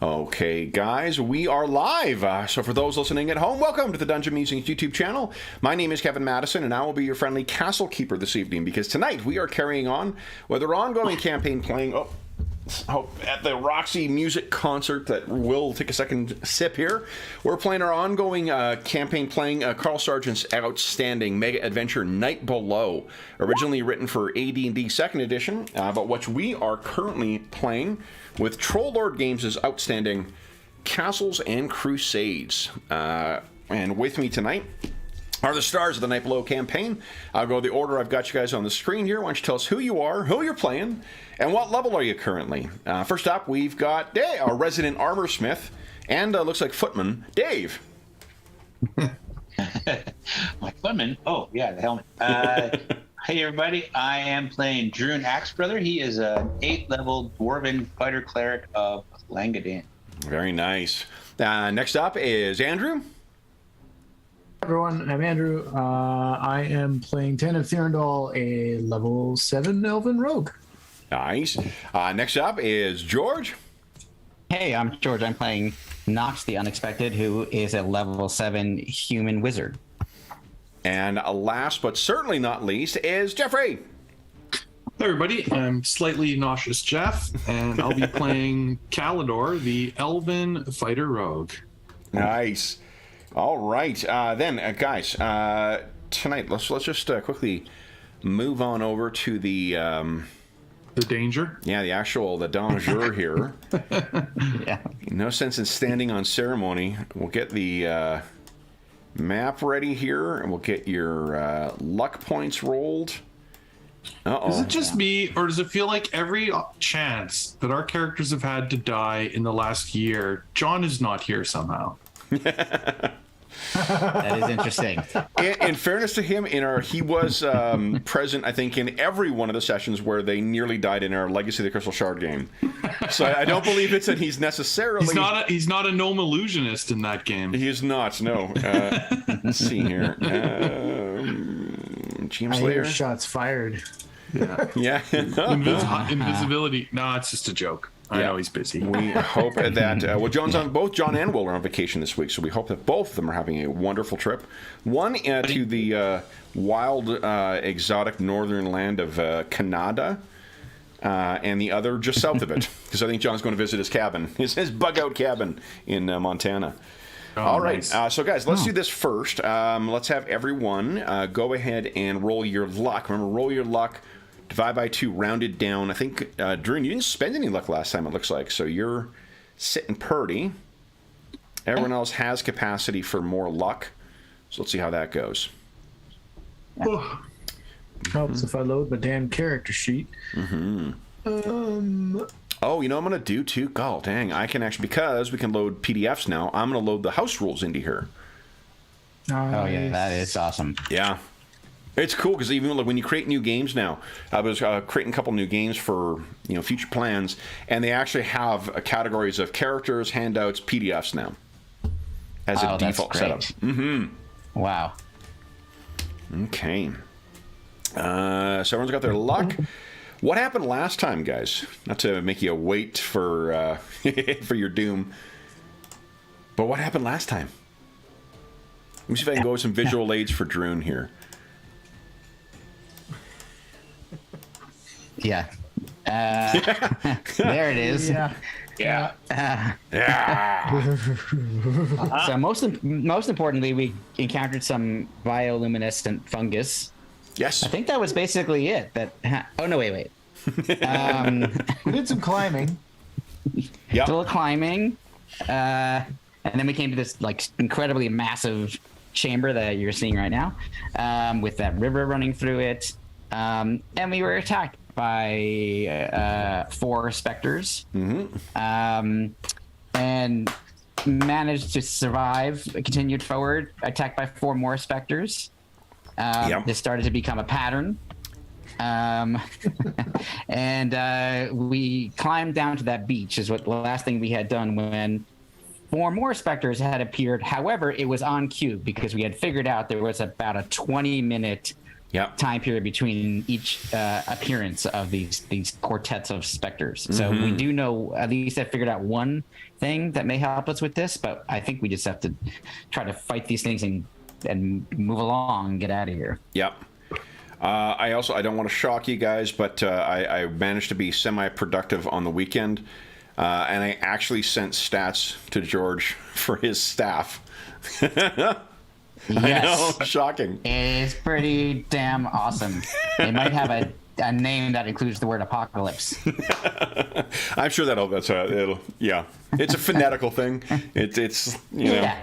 Okay, guys, we are live. So for those listening at home, welcome to the Dungeon Musings YouTube channel. My name is Kevin Madison, and I will be your friendly castle keeper this evening, because tonight we are carrying on with our ongoing campaign playing at the Roxy Music Concert that will take a second sip here. We're playing our ongoing campaign playing Carl Sargent's outstanding mega adventure Night Below, originally written for AD&D 2nd edition, but which we are currently playing with Troll Lord Games' outstanding Castles and Crusades. And with me tonight are the stars of the Night Below campaign. I'll go the order I've got you guys on the screen here. Why don't you tell us who you are, who you're playing, and what level are you currently? First up, we've got Dave, our resident armor smith, and looks like footman, Dave. My footman? Oh, yeah, the helmet. Hey, everybody. I am playing Druin Axebrother. He is an 8th level dwarven fighter cleric of Langadan. Very nice. Next up is Andrew. Everyone, I'm Andrew. I am playing Tannen Thirndal, a level 7 Elven Rogue. Nice. Next up is George. Hey, I'm George. I'm playing Knox the Unexpected, who is a level 7 human wizard. And last but certainly not least is Jeffrey. Hey everybody, I'm Slightly Nauseous Jeff, and I'll be playing Calidor, the Elven Fighter Rogue. Nice. All right, then, guys. Tonight, let's just quickly move on over to the danger. Yeah, the danger here. Yeah. No sense in standing on ceremony. We'll get the map ready here, and we'll get your luck points rolled. Is it just me, or does it feel like every chance that our characters have had to die in the last year, John is not here somehow? That is interesting. In fairness to him, he was present, I think, in every one of the sessions where they nearly died in our Legacy of the Crystal Shard game. So I don't believe it's that he's necessarily... He's not a gnome illusionist in that game. He is not, no. Let's see here. GM I Slayer. hear shots fired. Yeah. Invisibility. No, it's just a joke. I know he's busy. We hope that both John and Will are on vacation this week, so we hope that both of them are having a wonderful trip. One to the wild, exotic northern land of Canada, and the other just south of it, because I think John's going to visit his cabin, his bug-out cabin in Montana. Oh, all right, nice. So guys, let's do this first. Let's have everyone go ahead and roll your luck. Remember, roll your luck. Divide by 2, rounded down. I think, Druin, you didn't spend any luck last time, it looks like. So you're sitting purty. Everyone else has capacity for more luck. So let's see how that goes. Helps if I load my damn character sheet. Oh, you know what I'm going to do, too? God dang, I can actually, because we can load PDFs now, I'm going to load the house rules into here. Nice. Oh, yeah, that is awesome. Yeah. It's cool because even like when you create new games now, I was creating a couple new games for future plans, and they actually have categories of characters, handouts, PDFs now as a default setup. Wow. Okay. So everyone's got their luck. What happened last time, guys? Not to make you wait for for your doom, but what happened last time? Let me see if I can go with some visual aids for Druin here. Yeah. There it is. Yeah. So most importantly, we encountered some bioluminescent fungus. Yes. I think that was basically it. Oh no! Wait. We did some climbing. Yep. Still climbing, and then we came to this incredibly massive chamber that you're seeing right now, with that river running through it, and we were attacked by 4 specters, and managed to survive. Continued forward, attacked by 4 more specters. This started to become a pattern, and we climbed down to that beach. Is what the last thing we had done when 4 more specters had appeared. However, it was on cue because we had figured out there was about a 20-minute Yep. time period between each appearance of these quartets of specters. So we do know, at least I figured out one thing that may help us with this, but I think we just have to try to fight these things and move along and get out of here. Yep. I don't want to shock you guys, but I managed to be semi-productive on the weekend, and I actually sent stats to George for his staff. Yes. I know, shocking. It's pretty damn awesome. It might have a name that includes the word apocalypse. I'm sure it'll yeah. It's a phonetical thing. It's you know. Yeah.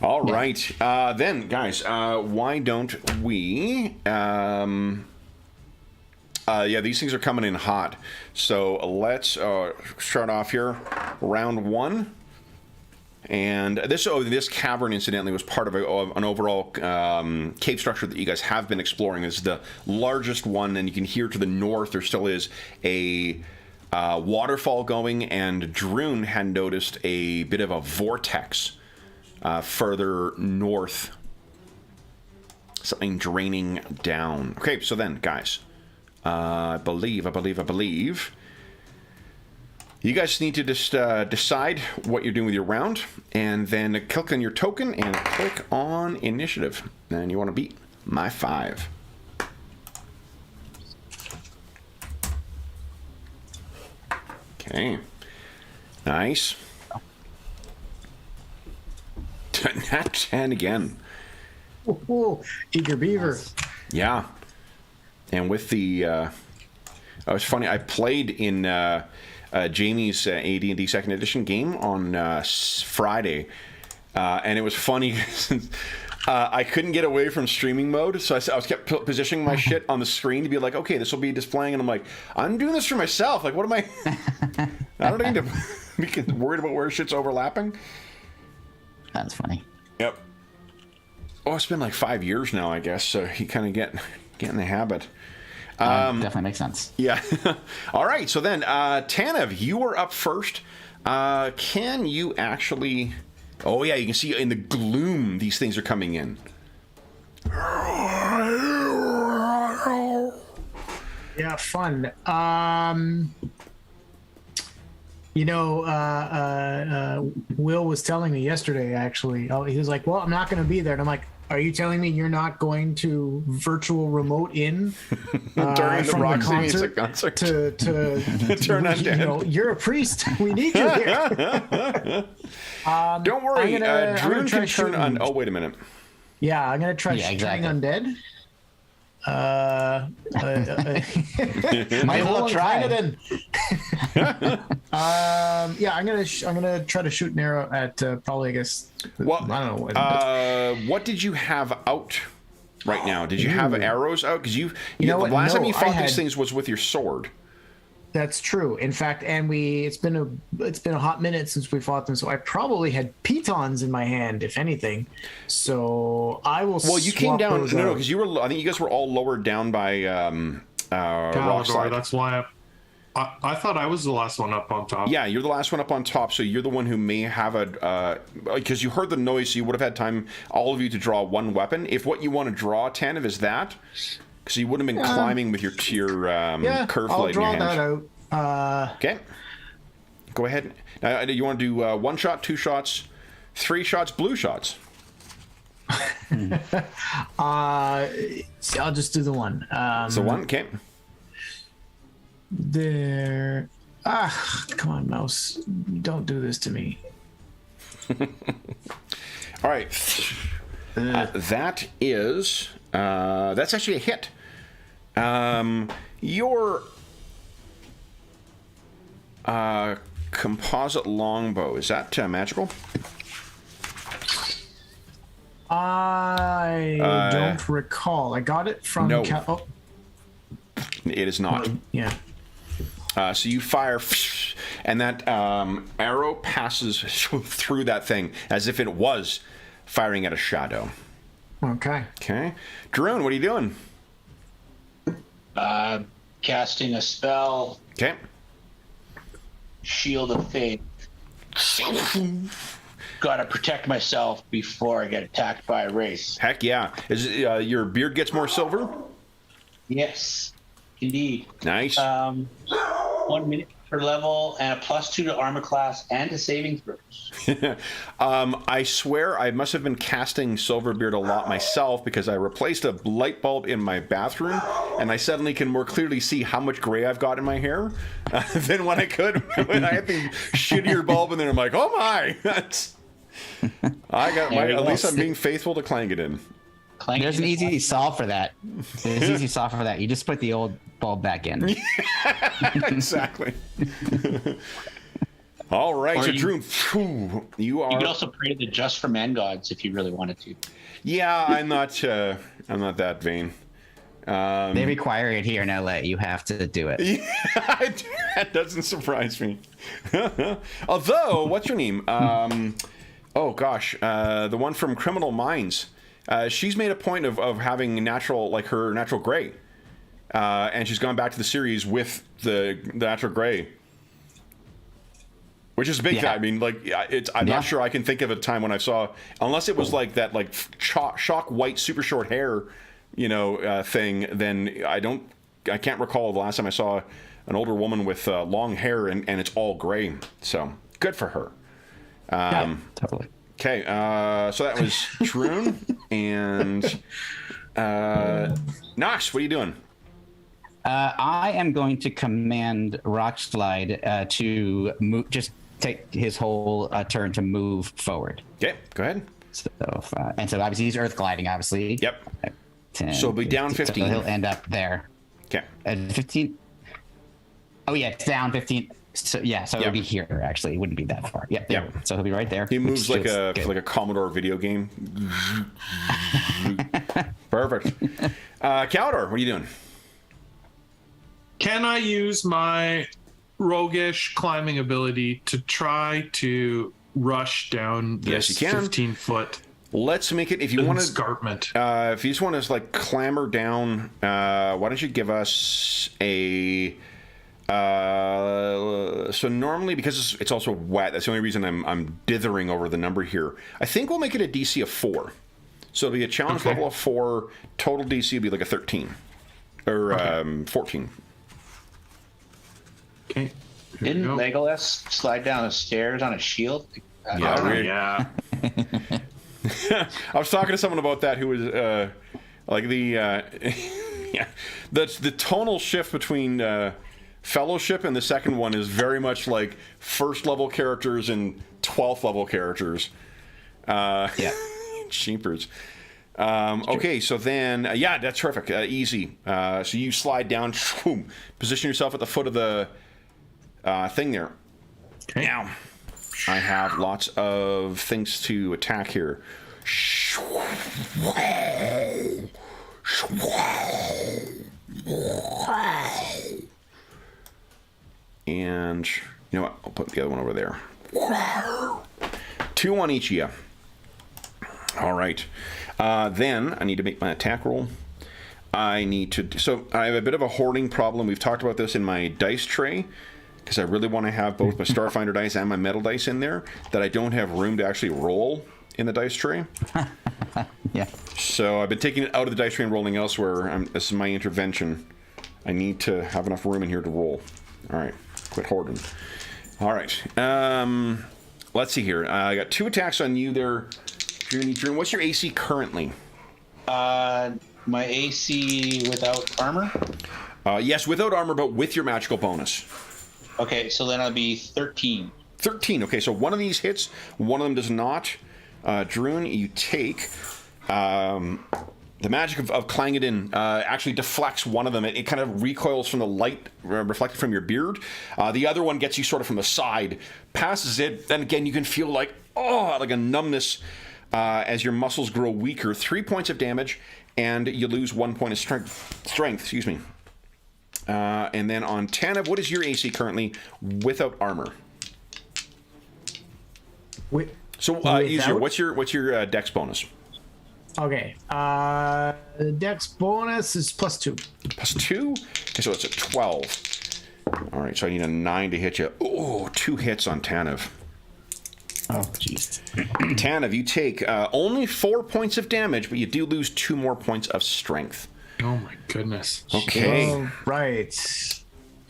All right, then, guys. Why don't we? These things are coming in hot. So let's start off here. Round one. And this cavern, incidentally, was part of an overall cave structure that you guys have been exploring. It's the largest one, and you can hear to the north there still is a waterfall going, and Druin had noticed a bit of a vortex further north. Something draining down. Okay, so then, guys, I believe you guys need to just decide what you're doing with your round, and then click on your token and click on initiative. And you want to beat my 5. Okay. Nice. Nat 10 again. Ooh, eager beaver. Yeah. And with the... it was funny. I played in... Jamie's AD&D second edition game on Friday, and it was funny. I couldn't get away from streaming mode, so I was kept positioning my shit on the screen to be like, okay, this will be displaying, and I'm like, I'm doing this for myself. Like, what am I? I don't need to be worried about where shit's overlapping. That's funny. Yep. Oh, it's been like 5 years now, I guess. So you kind of get in the habit. Definitely makes sense. Yeah. All right. So then, Tanev, you are up first. Can you actually... Oh, yeah. You can see in the gloom, these things are coming in. Yeah, fun. Will was telling me yesterday, actually. Oh, he was like, well, I'm not going to be there. And I'm like, are you telling me you're not going to virtual remote in during the Roxy music concert to turn on Dan? You're a priest. We need you here. Don't worry. Druin can turn on. Oh, wait a minute. Yeah, I'm gonna try shooting undead. Might well try. I'm gonna try to shoot an arrow at probably, I guess. Well, I don't know. What did you have out right now? Did you have arrows out? Because the last time you fought these things was with your sword. That's true. In fact, and it's been a hot minute since we fought them, so I probably had pitons in my hand, if anything. So I will. Well, you came down. No, because you were. I think you guys were all lowered down by Galador. That's why I thought I was the last one up on top. Yeah, you're the last one up on top, so you're the one who may have because you heard the noise, so you would have had time, all of you, to draw one weapon. If what you want to draw, Tanev, is that. Because you wouldn't have been climbing with your curve blade in your hand. I'll draw that out. Okay. Go ahead. Now, you want to do 1 shot, 2 shots, 3 shots, blue shots? I'll just do the one. So 1, okay. There. Come on, mouse. Don't do this to me. All right. That is... that's actually a hit. Your composite longbow, is that magical? I don't recall. I got it from... No. It is not. Yeah. So you fire, and that arrow passes through that thing as if it was firing at a shadow. Okay. Okay. Druin, what are you doing? Casting a spell. Okay. Shield of Faith. got to protect myself before I get attacked by a race. Heck yeah. Is your beard gets more silver? Yes, indeed. Nice. 1 minute per level and a +2 to armor class and to saving throws. I swear I must have been casting Silverbeard a lot myself because I replaced a light bulb in my bathroom and I suddenly can more clearly see how much gray I've got in my hair than when I could when I had the shittier bulb in there. I'm like, oh my! At least I'm being faithful to Clangadin. There's an easy solve for that. You just put the old bulb back in. Exactly. All right, Or so you- Drew, you are. You could also pray to the Just for Men gods if you really wanted to. Yeah, I'm not that vain. They require it here in LA. You have to do it. Yeah, that doesn't surprise me. Although, what's your name? Oh gosh, the one from Criminal Minds. She's made a point of having her natural gray, and she's gone back to the series with the natural gray, which is a big thing. I mean, I'm not sure I can think of a time when I saw, unless it was like that, like shock white super short hair, thing. Then I can't recall the last time I saw an older woman with long hair and it's all gray. So good for her. Yeah, totally. Okay, so that was Druin and Knox. What are you doing? I am going to command Rockslide to move, just take his whole turn to move forward. Okay, go ahead. So obviously he's earth gliding, obviously. Yep. 10, So it'll be down 15. So he'll end up there. Okay. At 15. Oh yeah, it's down 15. So yeah, so it would be here actually. It wouldn't be that far. Yeah. Yeah. So he'll be right there. He moves like a good. Commodore video game. Perfect. Caldor, what are you doing? Can I use my roguish climbing ability to try to rush down Yes, this you can. 15-foot Let's make it, if you want to, escarpment? if you just want to clamber down, why don't you give us a, so normally, because it's also wet, that's the only reason I'm dithering over the number here. I think we'll make it a DC of 4. So it'll be a challenge level of 4, total DC will be like a 13. Or 14. Okay. Didn't Legolas slide down the stairs on a shield? Yeah, I was talking to someone about that who was the tonal shift between Fellowship and the second one is very much like first level characters and 12th level characters. Cheapers. Okay, so then that's terrific. Easy. So you slide down, position yourself at the foot of the thing there. Okay. Now, I have lots of things to attack here. And you know what? I'll put the other one over there. 2 on each of you. All right. Then I need to make my attack roll. So I have a bit of a hoarding problem. We've talked about this in my dice tray, because I really want to have both my Starfinder dice and my metal dice in there, that I don't have room to actually roll in the dice tray. Yeah. So I've been taking it out of the dice tray and rolling elsewhere. This is my intervention. I need to have enough room in here to roll. All right. Quit hoarding. All right. Let's see here. I got 2 attacks on you there. Drew, what's your AC currently? My AC without armor? Yes, without armor, but with your magical bonus. Okay, so then I'll be 13. 13. Okay, so one of these hits, one of them does not. Druin, you take the magic of Clangadin actually deflects one of them. It kind of recoils from the light reflected from your beard. The other one gets you sort of from the side, passes it. Then again, you can feel like a numbness as your muscles grow weaker. 3 points of damage, and you lose 1 point of strength. Excuse me. And then on Tanev, what is your AC currently without armor? Easier. What's your Dex bonus? Okay. Dex bonus is +2. +2? Okay, so it's a 12. All right, so I need a 9 to hit you. Oh, 2 hits on Tanev. Oh, jeez. Tanev, you take only 4 points of damage, but you do lose 2 more points of strength. Oh my goodness. Okay. Oh, right.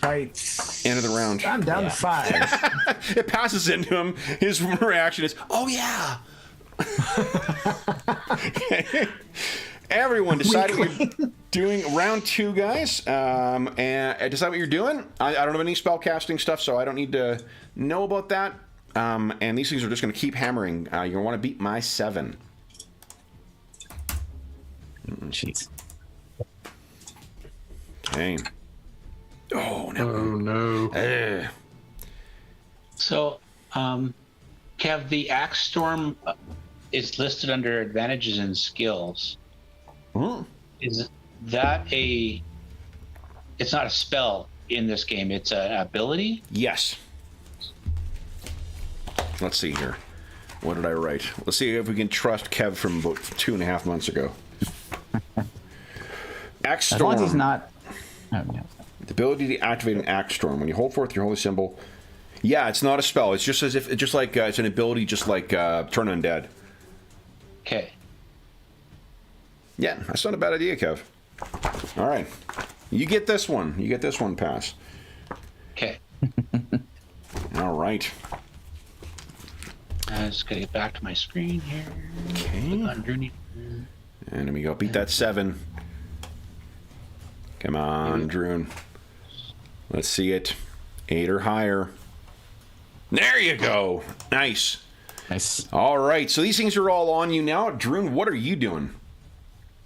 End of the round. I'm down to 5. It passes into him. His reaction is, "Oh yeah." Okay. Everyone decide what you're doing. Round 2, guys. And decide what you're doing. I don't have any spell casting stuff, so I don't need to know about that. And these things are just going to keep hammering. You're going to want to beat my 7. Jeez. Okay. Oh no. Oh no. So, Kev, the Axe Storm is listed under advantages and skills. Is that it's not a spell in this game, it's an ability? Yes. Let's see here. What did I write? Let's see if we can trust Kev from about 2.5 months ago. Axe As long as he's Storm. not. Oh, no. The ability to activate an Axe Storm. When you hold forth your holy symbol. Yeah, it's not a spell. It's just as if it's an ability, just like Turn Undead. Okay. Yeah, that's not a bad idea, Kev. All right. You get this one. You get this one pass. Okay. All right. I just gotta get back to my screen here. Okay. Underneath. And then we go. Beat that 7. Come on, Druin. Let's see it. 8 or higher. There you go. Nice. Nice. All right. So these things are all on you now. Druin, what are you doing?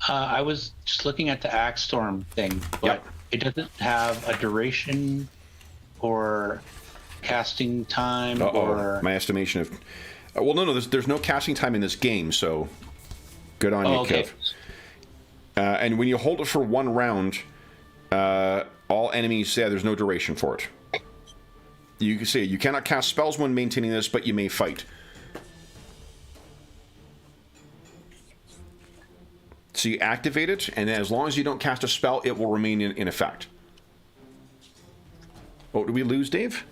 I was just looking at the Axe Storm thing, but Yep. it doesn't have a duration or casting time or. My estimation of... well, no. There's no casting time in this game, so good on you, Okay. Kev. And when you hold it for 1 round, all enemies... yeah, there's no duration for it. You can say you cannot cast spells when maintaining this, but you may fight. So you activate it, and as long as you don't cast a spell, it will remain in effect. Oh, did we lose Dave?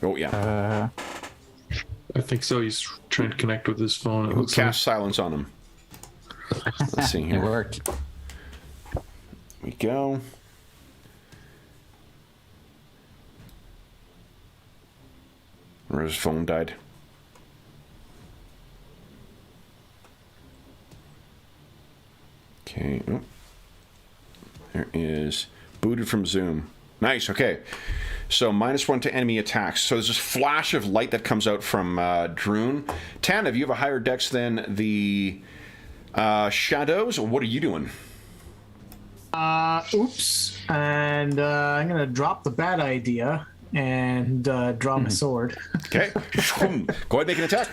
Oh, yeah. I think so. He's trying to connect with his phone. It Who looks like. cast silence on him? Let's see It here. worked. We go. Or his phone died. Okay. Oh. There is booted from Zoom. Nice. Okay. So -1 to enemy attacks. So there's this flash of light that comes out from Druin. Tanev, you have a higher dex than the shadows. What are you doing? Oops. And I'm going to drop the bad idea and draw my sword. Okay. Go ahead and make an attack.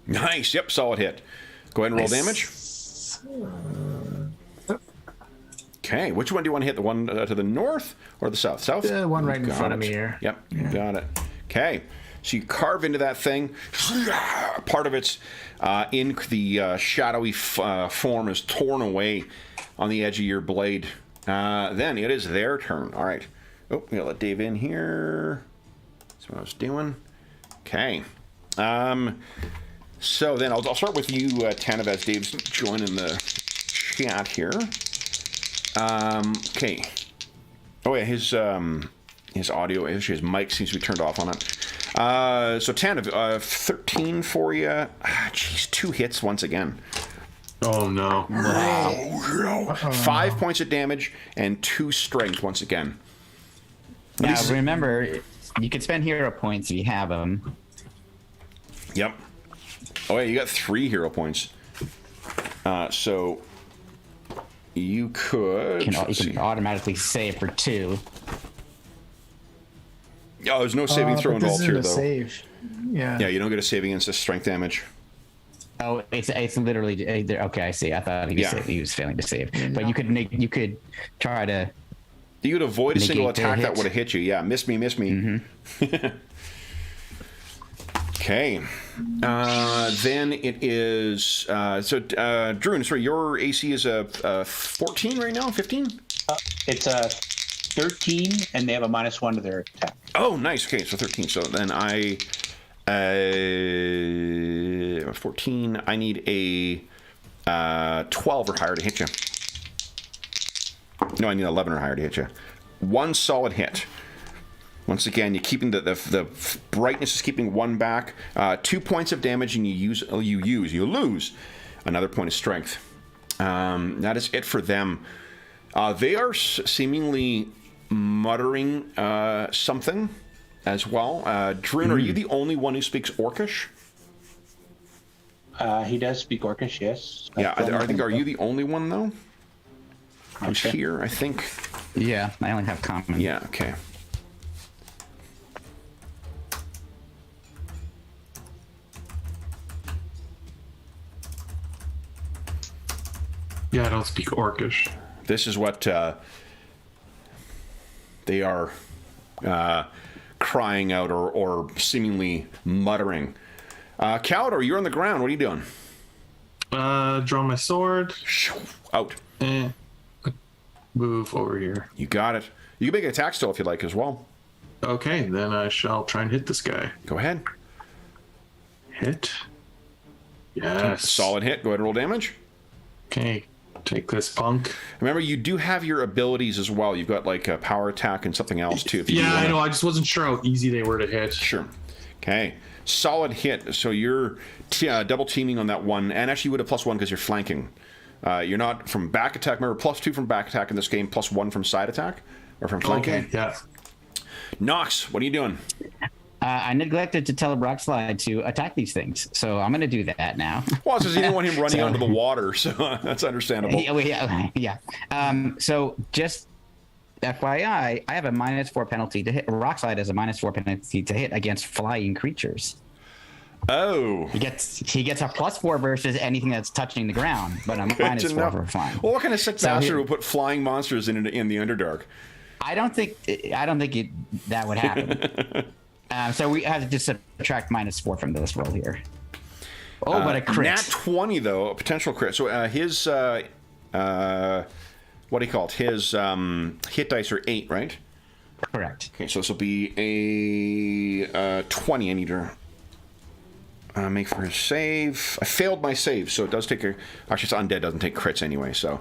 Nice. Yep. Solid hit. Go ahead and roll damage. Okay. Which one do you want to hit? The one to the north or the south? South? The one right in Got front of it. me here. Yep. You got it. Okay. So you carve into that thing. Part of its in the shadowy form is torn away on the edge of your blade. Then it is their turn. All right. Oh, I'm going to let Dave in here. That's what I was doing. Okay. So then I'll start with you, Tanev, as Dave's joining the chat here. Okay. Oh yeah, his audio, his mic seems to be turned off on it. So Tanev, 13 for you. Jeez, 2 hits once again. Oh no. Wow. 5 points of damage and 2 strength once again. Now, remember, you can spend hero points if you have them. Yep. Oh yeah, you got 3 hero points. So you could. You can automatically save for 2. Oh, there's no saving throw but this involved here, isn't a though. save. Yeah. Yeah, you don't get a save against the strength damage. Oh, it's literally okay. I see. I thought he was failing to save, but you could try to. You could avoid a single negate their attack that hit. would have hit you. Yeah, miss me. Okay. Then it is Druin. Sorry, your AC is a 14 right now. 15. It's a 13, and they have a -1 to their attack. Oh, nice. Okay, so 13. So then 14. I need a 12 or higher to hit you. No, I need 11 or higher to hit you. One solid hit. Once again, you're keeping the brightness is keeping one back. 2 points of damage, and you lose another point of strength. That is it for them. They are seemingly muttering something as well. Druin, are you the only one who speaks Orcish? He does speak Orcish, yes. Yeah, I think. Are you the only one though? Who's here? I think. Yeah, I only have common. Yeah. Okay. Yeah, I don't speak Orcish. This is what they are crying out or seemingly muttering. Caldor, you're on the ground. What are you doing? Draw my sword. Out. Move over here. You got it. You can make an attack still if you like as well. Okay, then I shall try and hit this guy. Go ahead. Hit. Yes. Solid hit. Go ahead and roll damage. Okay, take this punk. Remember, you do have your abilities as well. You've got like a power attack and something else too. If you Yeah, I know. I just wasn't sure how easy they were to hit. Sure. Okay. Solid hit. So you're double teaming on that one, and actually you would have +1 because you're flanking. You're not from back attack. Remember, +2 from back attack in this game, +1 from side attack or from flanking. Okay, yeah. Knox, what are you doing? I neglected to tell Rockslide to attack these things, so I'm going to do that now. Well, it's because you didn't want him running onto the water, so that's understandable. Yeah. So just FYI, I have a -4 penalty to hit. Rockslide has a -4 penalty to hit against flying creatures. Oh. He gets a +4 versus anything that's touching the ground, but I'm -4 for flying. Well, what kind of sick bastard would put flying monsters in the Underdark? I don't think that would happen. So we have to just subtract -4 from this roll here. Oh, but a crit. Nat 20 though, a potential crit. So his what do you call it? His hit dice are 8, right? Correct. Okay, so this will be a 20. I need to make for his save. I failed my save, so it does take a. Actually, it's undead. Doesn't take crits anyway. So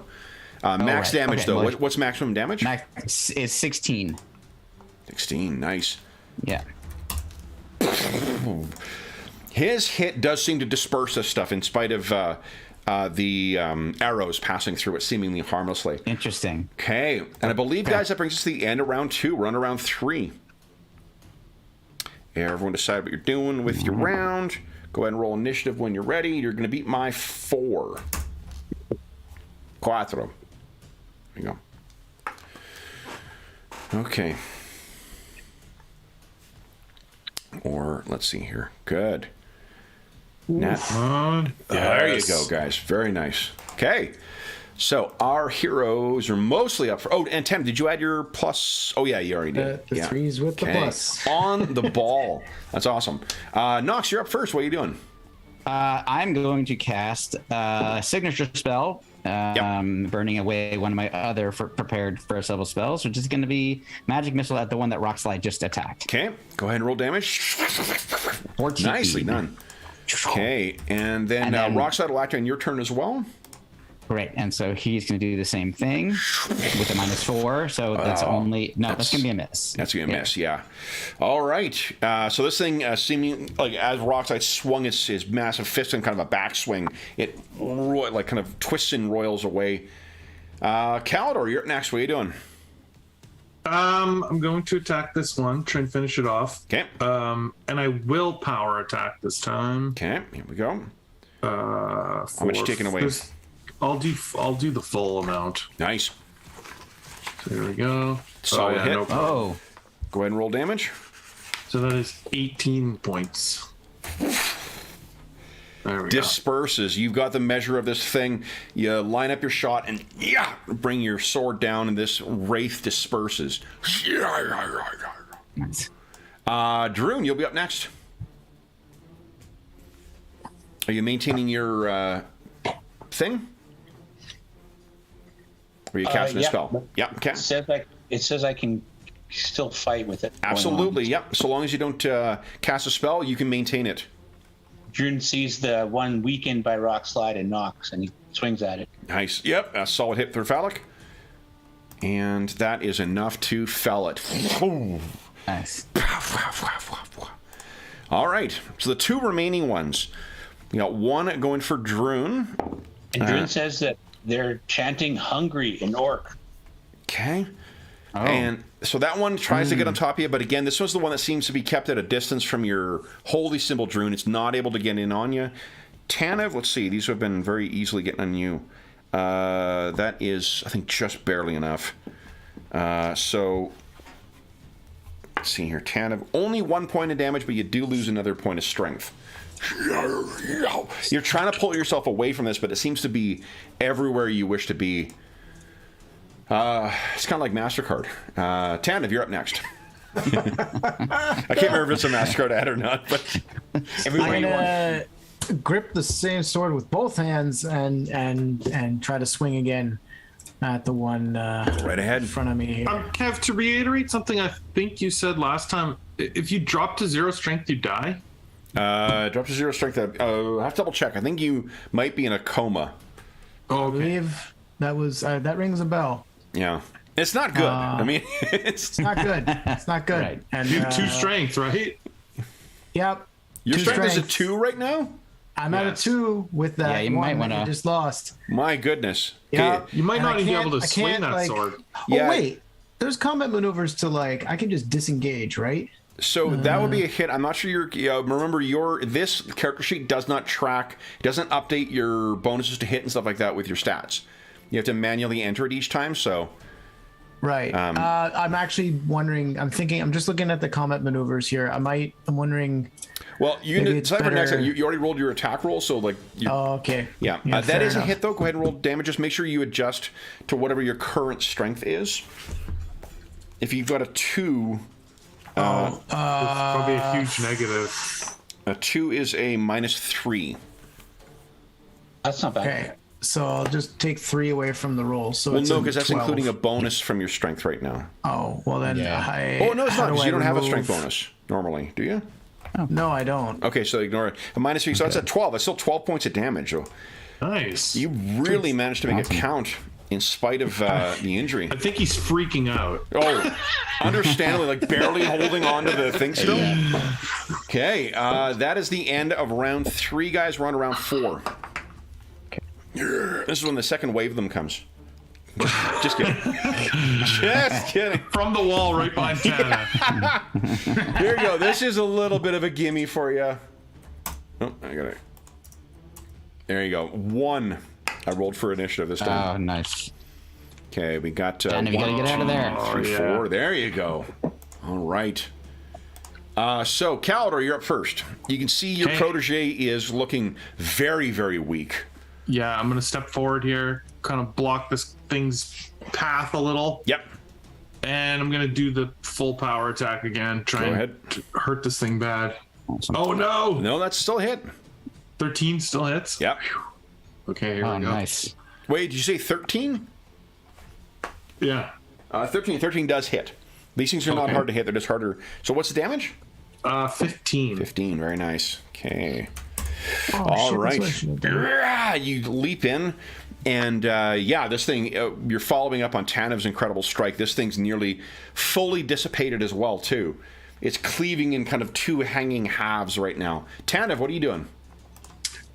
max damage though. Well, what's maximum damage? Max is 16. 16. Nice. Yeah. His hit does seem to disperse this stuff in spite of the arrows passing through it seemingly harmlessly. Interesting. Okay, and I believe, guys, that brings us to the end of round 2. We're on round 3. Everyone decide what you're doing with your round. Go ahead and roll initiative when you're ready. You're going to beat my 4. Cuatro. There you go. Okay. Or, let's see here. Good. There you go, guys. Very nice. Okay. So our heroes are mostly up for... Oh, and Tim, did you add your plus... Oh, yeah, you already did. The threes with the plus. On the ball. That's awesome. Knox, you're up first. What are you doing? I'm going to cast a signature spell, burning away one of my other prepared first level spells, which is going to be Magic Missile at the one that Rockslide just attacked. Okay, go ahead and roll damage. 14. Nicely done. Okay, and then Rockslide will act on your turn as well. Great, and so he's going to do the same thing with a -4. So that's that's going to be a miss. That's going to be a miss, yeah. All right. So this thing, seeming like as Rockslide swung his massive fist in kind of a backswing, it like kind of twists and roils away. Caldor, you're up next. What are you doing? I'm going to attack this one, try and finish it off. Okay. And I will power attack this time. Okay, here we go. How much you taking away? I'll do the full amount. Nice. So there we go. Solid hit. No Oh. Go ahead and roll damage. So that is 18 points. There we Disperses. You've got the measure of this thing. You line up your shot and bring your sword down, and this wraith disperses. Nice. Druin, you'll be up next. Are you maintaining your thing? Or are you casting a spell? Yeah, okay. Says I it says I can still fight with it. Absolutely, yep. So long as you don't cast a spell, you can maintain it. Druin sees the one weakened by Rock Slide and Knox, and he swings at it. Nice. Yep, a solid hit through Phallic. And that is enough to fell it. Nice. All right. So the 2 remaining ones. We got one going for Druin. And Druin says that they're chanting hungry in Orc. Okay. Oh. And so that one tries to get on top of you, but again, this was the one that seems to be kept at a distance from your holy symbol, Druin. It's not able to get in on you. Tanev, let's see. These have been very easily getting on you. That is, I think, just barely enough. So, let's see here. Tanev, only 1 point of damage, but you do lose another point of strength. You're trying to pull yourself away from this, but it seems to be everywhere you wish to be. It's kind of like MasterCard. Tanev, you're up next. I can't remember if it's a MasterCard ad or not, but everywhere I'm you want. gonna grip the same sword with both hands and try to swing again at the one Right ahead. in front of me here. Kev, to reiterate something I think you said last time, if you drop to 0 strength, you die. Drop to 0 strength. I have to double check. I think you might be in a coma. Oh, I okay. believe that was that rings a bell. Yeah. It's not good. I mean, It's not good. It's not good. Right. And You have 2 strength, right? Yep. your 2 strength is a strength. 2 right now? I'm at a Yes. 2 with that. Yeah, you one might that wanna- you just lost. My goodness. Yeah. Okay. You might And not I even be able can't- to I swing can't, that like- sword. Yeah. Oh wait, there's combat maneuvers to I can just disengage, right? So that would be a hit. I'm not sure you're. Remember, this character sheet does not track. It doesn't update your bonuses to hit and stuff like that with your stats. You have to manually enter it each time. So Right. I'm actually wondering. I'm just looking at the combat maneuvers here. I'm wondering. well, you Maybe can it's decide for next better- time. You already rolled your attack roll, so Oh, okay. yeah. That fair is a enough. hit though. Go ahead and roll damage. Just make sure you adjust to whatever your current strength is. If you've got a 2, It's probably a huge negative. a 2 is a -3. That's not bad. Okay. So I'll just take 3 away from the roll. So Well, it's no, because that's 12. including a bonus from your strength right now. Oh well, then. Yeah. Oh no, it's how not. do Because I you don't have a remove- strength bonus normally, do you? No, I don't. Okay, so ignore it. A -3, so that's at 12. That's still 12 points of damage. So Nice. you really managed to make it count in spite of the injury. I think he's freaking out. Oh, understandably, like barely holding on to the thing still. Okay, that is the end of round 3, guys. We're on to round 4. This is when the second wave of them comes. Just kidding. Just kidding. From the wall right behind Tana. Here you go. This is a little bit of a gimme for you. Oh, I got it. There you go. 1. I rolled for initiative this time. Oh, nice. Okay, we got And you gotta 1, get out of there. 3, yeah. 4. There you go. All right. So, Calidor, you're up first. You can see your Okay. protege is looking very, very weak. Yeah, I'm gonna step forward here, kind of block this thing's path a little, Yep. and I'm gonna do the full power attack again. Try Go and ahead. hurt this thing bad. Oh no! No, that's still a hit. 13 still hits. Yep. Okay, here Oh, we go. nice. Wait, did you say 13? Yeah. 13. 13 does hit. These things are not Okay. hard to hit. They're just harder. So what's the damage? 15. 15. Very nice. Okay. Oh, All shit, right. that's what I should've done. Yeah, you leap in, and this thing, you're following up on Tanev's incredible strike. This thing's nearly fully dissipated as well, too. It's cleaving in kind of 2 hanging halves right now. Tanev, what are you doing?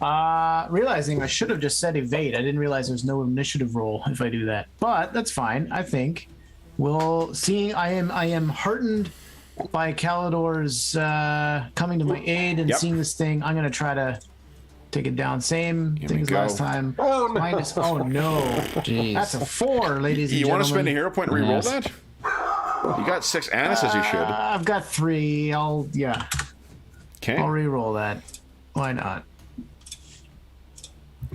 Realizing I should have just said evade. I didn't realize there's no initiative roll if I do that. But that's fine. I think we'll see. I am heartened by Calidor's coming to my aid and Yep. seeing this thing. I'm gonna try to take it down. Same we thing as go. last time. Oh, no. Minus. Oh no. Jeez. That's a 4, ladies and You gentlemen. want to spend a hero point and re-roll Yes. that? You got 6. Anna says you should. I've got 3. I'll Okay. re-roll that. Why not?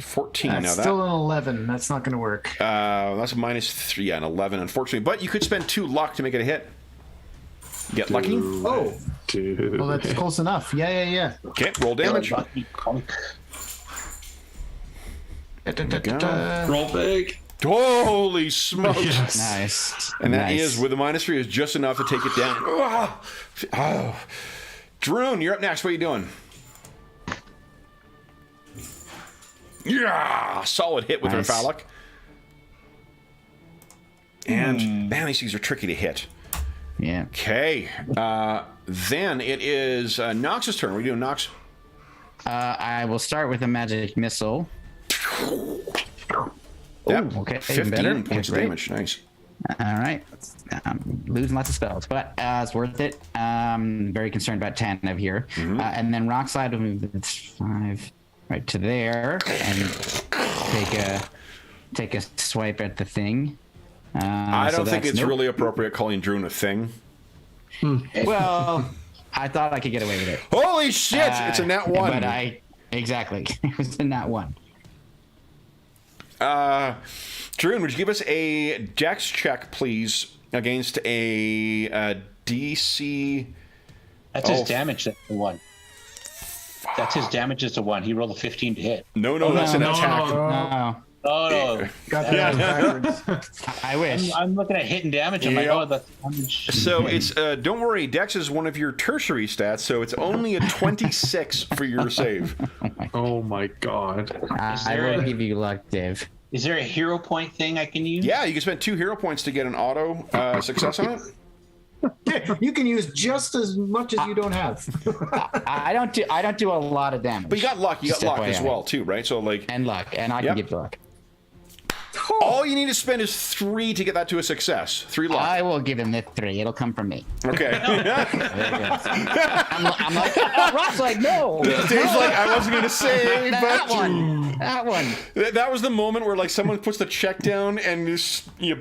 14. That's Now that still an 11. That's not gonna work. that's a -3. Yeah, an 11, unfortunately. But you could spend 2 luck to make it a hit. Get lucky. Oh, Dude. well, that's close enough. Yeah. Okay, roll damage. Lucky punk. Da-da-da-da-da. Roll big. Holy smokes! Yes. Nice. And that nice. is with the -3 is just enough to take it down. Oh. Druin, you're up next. What are you doing? Yeah, solid hit with her Nice. phallic. And man, these things are tricky to hit. Yeah. Okay, then it is Knox's turn. What are you doing, Knox? I will start with a magic missile. Yep. Okay, even 15 better. points of Great. damage. Nice. All right. Losing lots of spells, but it's worth it. Very concerned about Tanev here. And then Rock Slide will move its 5 right to there and take a swipe at the thing. I don't think it's nope. really appropriate calling Druin a thing. Well, I thought I could get away with it. Holy shit! It's a nat 1. But exactly. It was a nat 1. Druin, would you give us a dex check, please, against a DC? That's his damage. That's the 1. That's his damage is the 1. He rolled a 15 to hit. No, that's an no, attack. No, Oh no! Got that backwards. I wish. I'm looking at hit and damage. I'm like, Yep. oh, that's damage. So it's don't worry, Dex is one of your tertiary stats, so it's only a 26 for your save. Oh my god. Is I there will a- give you luck, Dave. Is there a hero point thing I can use? Yeah, you can spend 2 hero points to get an auto success on it. Yeah, you can use just as much as you don't have. I don't do a lot of damage. But you got luck. You got Just luck as FYI. well too, right? So like, And luck, and I Yep. can give you luck. all you need to spend is 3 to get that to a success. 3 luck. I will give him the 3. It'll come from me. Okay. I'm like, oh, Rock's like, no. Dave's like, I wasn't gonna say, That but one. That one. that was the moment where like someone puts the check down and you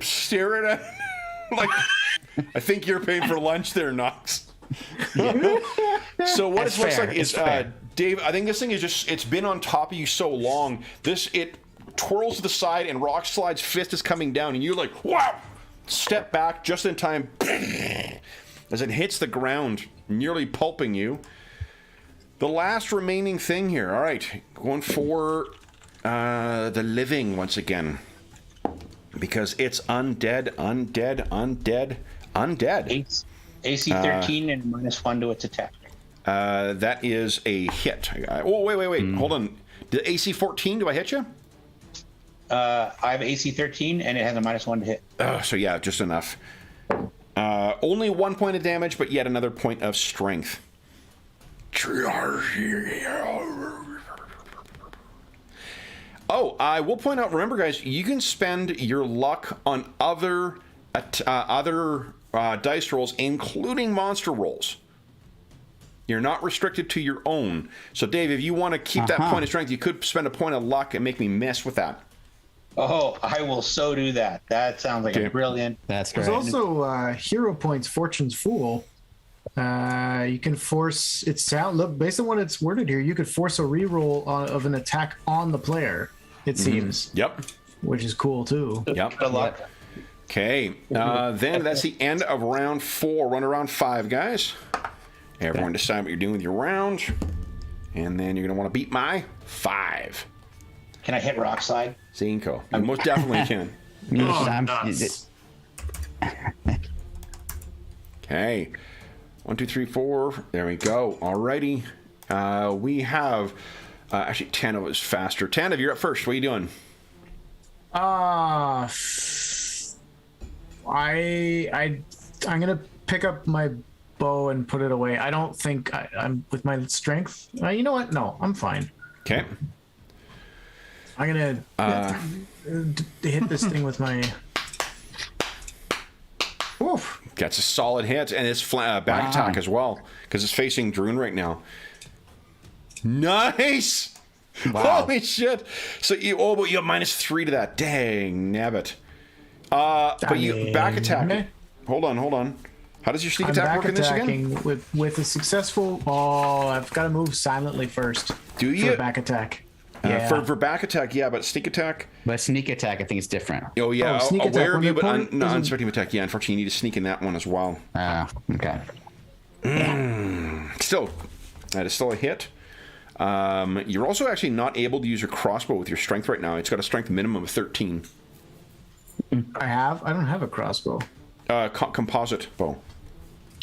stare at it. Like, I think you're paying for lunch there, Knox. So what That's it looks fair. like is, It's fair. Dave, I think this thing is just, it's been on top of you so long, it twirls to the side and Rock Slide's fist is coming down and you're like, wow! Step back just in time as it hits the ground, nearly pulping you. The last remaining thing here, all right, going for the living once again. Because it's undead. AC 13 and -1 to its attack. That is a hit. Oh, wait. Hold on. The AC 14, do I hit you? I have AC 13 and it has a -1 to hit. So yeah, just enough. Only 1 point of damage, but yet another point of strength. Oh, I will point out, remember guys, you can spend your luck on other dice rolls, including monster rolls. You're not restricted to your own. So Dave, if you want to keep that point of strength, you could spend a point of luck and make me mess with that. Oh, I will so do that. That sounds like Okay. a brilliant. That's great. There's also hero points, Fortune's Fool. You can force look based on what it's worded here. You could force a reroll of an attack on the player. It seems, Yep. which is cool too. Yep. Good luck. Okay, then that's the end of round 4. Run around 5, guys. Everyone decide what you're doing with your round. And then you're going to want to beat my 5. Can I hit Rock Slide? Zinko. You most definitely can. Oh, nuts. Okay. 1, 2, 3, 4. There we go. Alrighty. We have... actually, Tanev is faster. Tanev, you're up first. What are you doing? I'm gonna pick up my bow and put it away. I don't think I'm with my strength. You know what? No, I'm fine. Okay. I'm gonna hit this thing with my. Oof. That's a solid hit, and it's back attack as well, because it's facing Druin right now. Nice! Wow. Holy shit! So you but you have -3 to that. Dang nabbit. But you back attack. Okay. Hold on. How does your sneak I'm attack back work in this again? attacking with a successful. Oh, I've got to move silently first. Do For you? a back attack. Yeah. For back attack, yeah, but sneak attack. But sneak attack, I think it's different. Oh yeah, sneak attack aware of when you, the but opponent not isn't- uncertain attack. Yeah, unfortunately, you need to sneak in that one as well. Okay. Still, that is still a hit. You're also actually not able to use your crossbow with your strength right now. It's got a strength minimum of 13. I don't have a crossbow. Composite bow.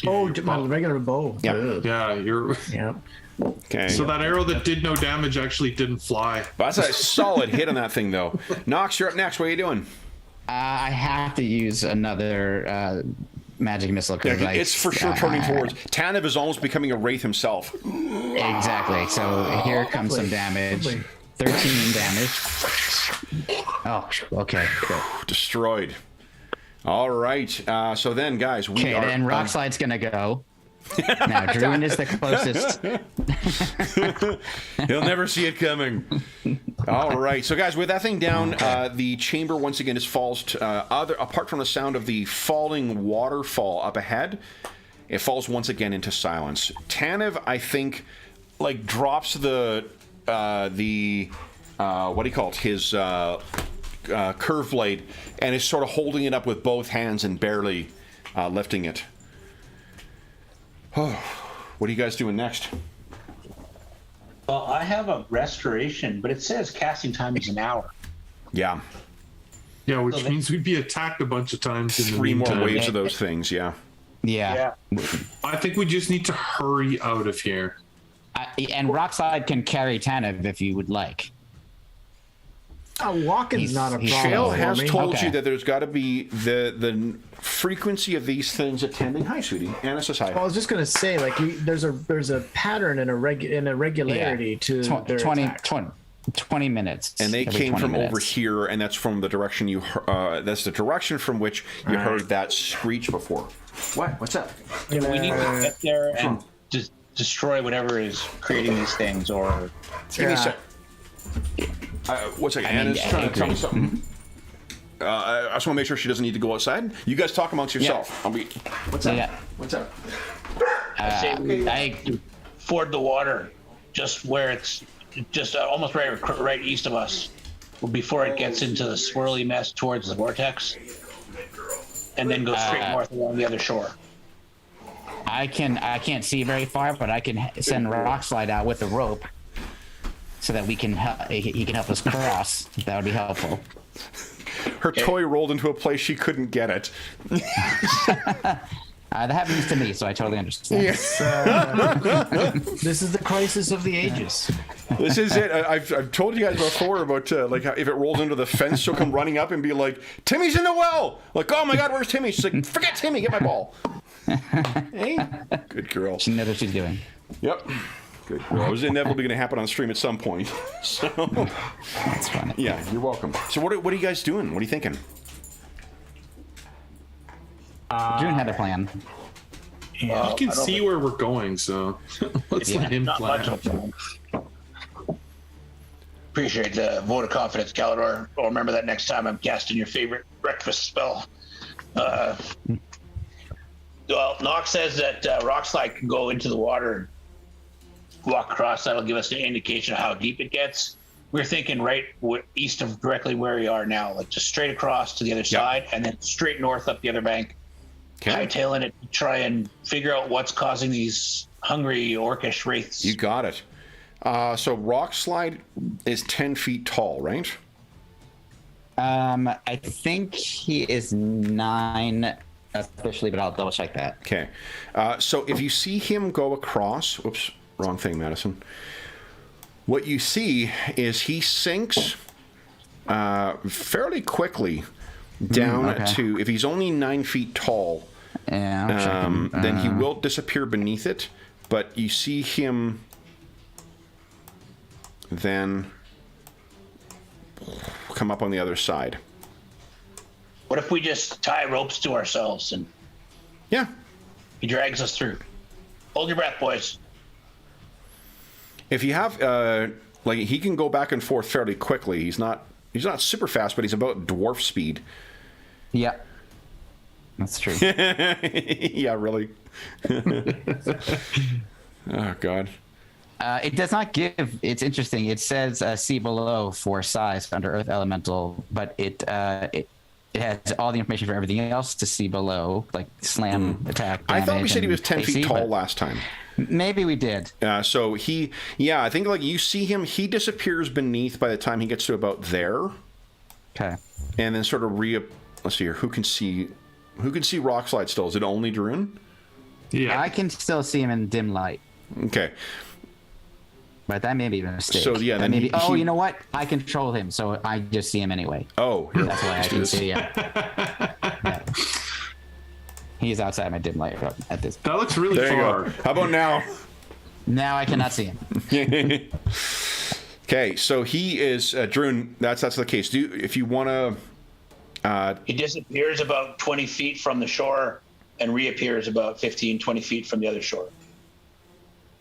Oh, my regular bow. Yeah. Ugh. Yeah, you're. Yeah. Okay. So that arrow that did no damage actually didn't fly. That's a solid hit on that thing, though. Knox, you're up next. What are you doing? I have to use another magic missile. Yeah, it's for sure turning towards. Tanev is almost becoming a wraith himself. Exactly. So here comes some damage. 13 damage. Oh, okay. Good. Destroyed. All right. So then, guys, we are. Okay, then Rockslide's gonna go. Now, Druin is the closest. He'll never see it coming. All right. So, guys, with that thing down, the chamber once again just falls to, apart from the sound of the falling waterfall up ahead, it falls once again into silence. Tanev, I think, like, drops the what do you call it? His curve blade, and is sort of holding it up with both hands and barely lifting it. Oh, what are you guys doing next? Well, I have a restoration, but it says casting time is an hour. Yeah. Yeah, which means we'd be attacked a bunch of times. In Three the more meantime. waves of those things, yeah. Yeah. I think we just need to hurry out of here. And Rockslide can carry Tanev if you would like. Walking's not a problem. Shale for has me. told Okay. you that there's got to be the frequency of these things attending. Hi, sweetie. Anna says hi. Well, I was just gonna say, like, there's a pattern and a regularity to their 20 minutes. And they every came 20 from minutes. over here, and that's from the direction you. That's the direction from which you heard that screech before. What? What's up? We need to get there and just destroy whatever is creating these things, or Give me a sec. One second. Anna's trying to tell me something. I just want to make sure she doesn't need to go outside. You guys talk amongst yourself. I'll be. What's up? Yeah. What's up? I ford the water just where it's just almost right east of us, before it gets into the swirly mess towards the vortex, and then go straight north along the other shore. I can't see very far, but I can send Rockslide out with a rope so that he can help us cross. That would be helpful. Her toy rolled into a place she couldn't get it. That happens to me, so I totally understand. This is the crisis of the ages. This is it. I've told you guys before about like how if it rolls into the fence, she'll come running up and be like, "Timmy's in the well!" Like, "Oh my God, where's Timmy?" She's like, "Forget Timmy, get my ball." Hey, good girl. She knows what she's doing. Yep, good girl. It was inevitably going to happen on stream at some point. So That's funny. yeah, you're welcome. So what are you guys doing? What are you thinking? Druin had a plan. I can see where we're going, so let's let him Not much plan. of a plan. Appreciate the vote of confidence, Calidor. I'll remember that next time I'm casting your favorite breakfast spell. Well, Knox says that Rockslide can go into the water and walk across. That'll give us an indication of how deep it gets. We're thinking right east of directly where we are now, like just straight across to the other side, and then straight north up the other bank. Hightailing it to try and figure out what's causing these hungry orcish wraiths. You got it. So Rockslide is 10 feet tall, right? I think he is 9 officially, but I'll double check that. Okay. So if you see him go across, whoops, wrong thing, Madison. What you see is he sinks fairly quickly down to, if he's only 9 feet tall, then he will disappear beneath it, but you see him then come up on the other side. What if we just tie ropes to ourselves and Yeah. he drags us through? Hold your breath, boys. If you have, like, he can go back and forth fairly quickly. He's not super fast, but he's about dwarf speed. Yeah. That's true. Yeah, really. Oh, God. It does not give. It's interesting. It says see below for size under Earth Elemental, but it has all the information for everything else to see below, like slam, attack. I thought we damage, said he was 10 AC, feet tall but last time. Maybe we did. So I think like you see him, he disappears beneath by the time he gets to about there, Okay. and then sort of let's see here. Who can see Rockslide still? Is it only Druin? Yeah. I can still see him in dim light. Okay. But that may be a mistake. So, yeah, That then may he- be, oh, you know what? I control him, so I just see him anyway. Oh, here. That's why I can see him. Yeah. He's outside my dim light at this. That looks really There you far. go. How about now? Now I cannot see him. Okay, so he is Druin. That's the case. If you want to, He disappears about 20 feet from the shore and reappears about 15, 20 feet from the other shore.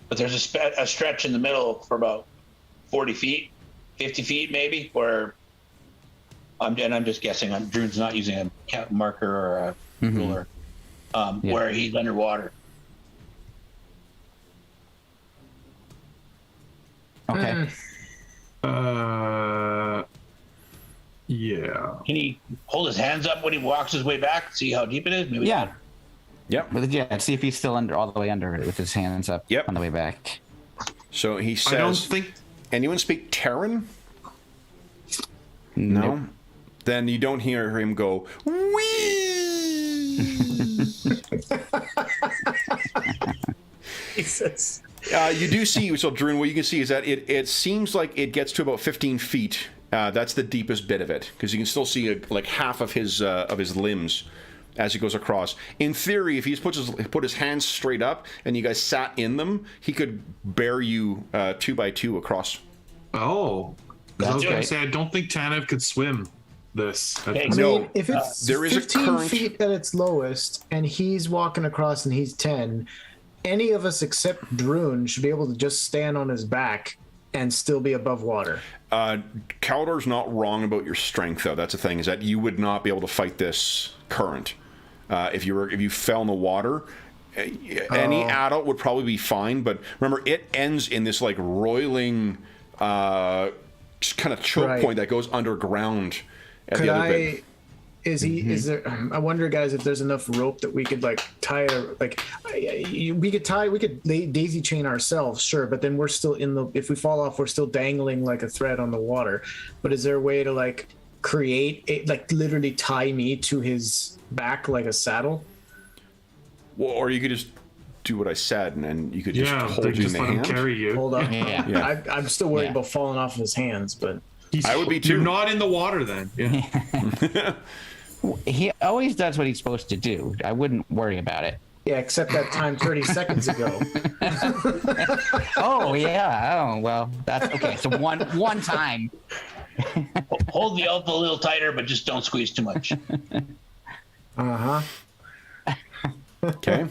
But there's a stretch in the middle for about 40 feet, 50 feet maybe, where I'm just guessing. Druin's not using a marker or a ruler, where he's underwater. Okay. Yeah. Can he hold his hands up when he walks his way back? See how deep it is? Maybe Yeah. not. yep. But yeah, see if he's still all the way under it with his hands up Yep. on the way back. So he says, I don't think. anyone speak Terran? Nope. No. Then you don't hear him go, wee. Jesus. You do see, so Druin, what you can see is that it seems like it gets to about 15 feet. That's the deepest bit of it, because you can still see like half of his limbs as he goes across. In theory, if he's put his hands straight up and you guys sat in them, he could bear you 2 by 2 across. Oh. 'Cause I was That's going right. to say, I don't think Tanev could swim this. Hey, I No, mean, if it's there is a 15 current- feet at its lowest and he's walking across and he's 10, any of us except Druin should be able to just stand on his back and still be above water. Caldor's not wrong about your strength, though. That's the thing, is that you would not be able to fight this current. If you fell in the water, any adult would probably be fine. But remember, it ends in this like roiling, just kind of choke Right. point that goes underground at Could the other I? bit. Is there? I wonder, guys, if there's enough rope that we could like tie we could daisy chain ourselves, sure, but then we're still if we fall off, we're still dangling like a thread on the water. But is there a way to like literally tie me to his back like a saddle? Well, or you could just do what I said, and you could just Yeah, hold they you in just the let him hand. carry you. Hold on. Yeah. Yeah. I'm still worried Yeah. about falling off of his hands, but I would be too. You're not in the water then. Yeah. He always does what he's supposed to do. I wouldn't worry about it. yeah, except that time 30 seconds ago. Oh yeah. Oh well, that's okay. So one time. hold the elf a little tighter, but just don't squeeze too much. Uh-huh. Okay.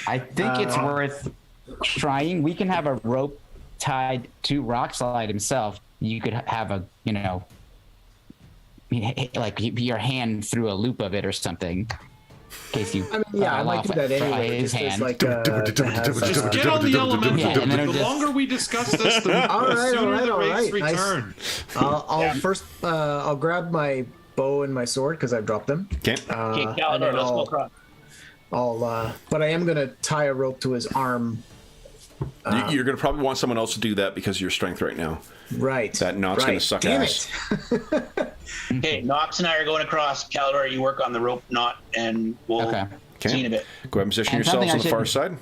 I think it's worth trying. We can have a rope tied to Rockslide himself. You could have a, like your hand through a loop of it or something. In case you. I mean, yeah, I fell might off do that anyway. his Just as hand. like Just get on the elemental. Yeah, and then it'll The just- longer we discuss this, the All right, sooner all right, the all rates right. Nice. return. I'll first I'll grab my bow and my sword because I've dropped them. Okay. Okay, and Calidor, then let's go I'll- across. But I am gonna tie a rope to his arm. You're going to probably want someone else to do that because of your strength right now. Right. That knot's right. gonna suck Damn ass. it. Okay, Knox and I are going across. Calidor, you work on the rope knot, and we'll Okay. see in a bit. Go ahead and position And yourselves on something the I far should- side.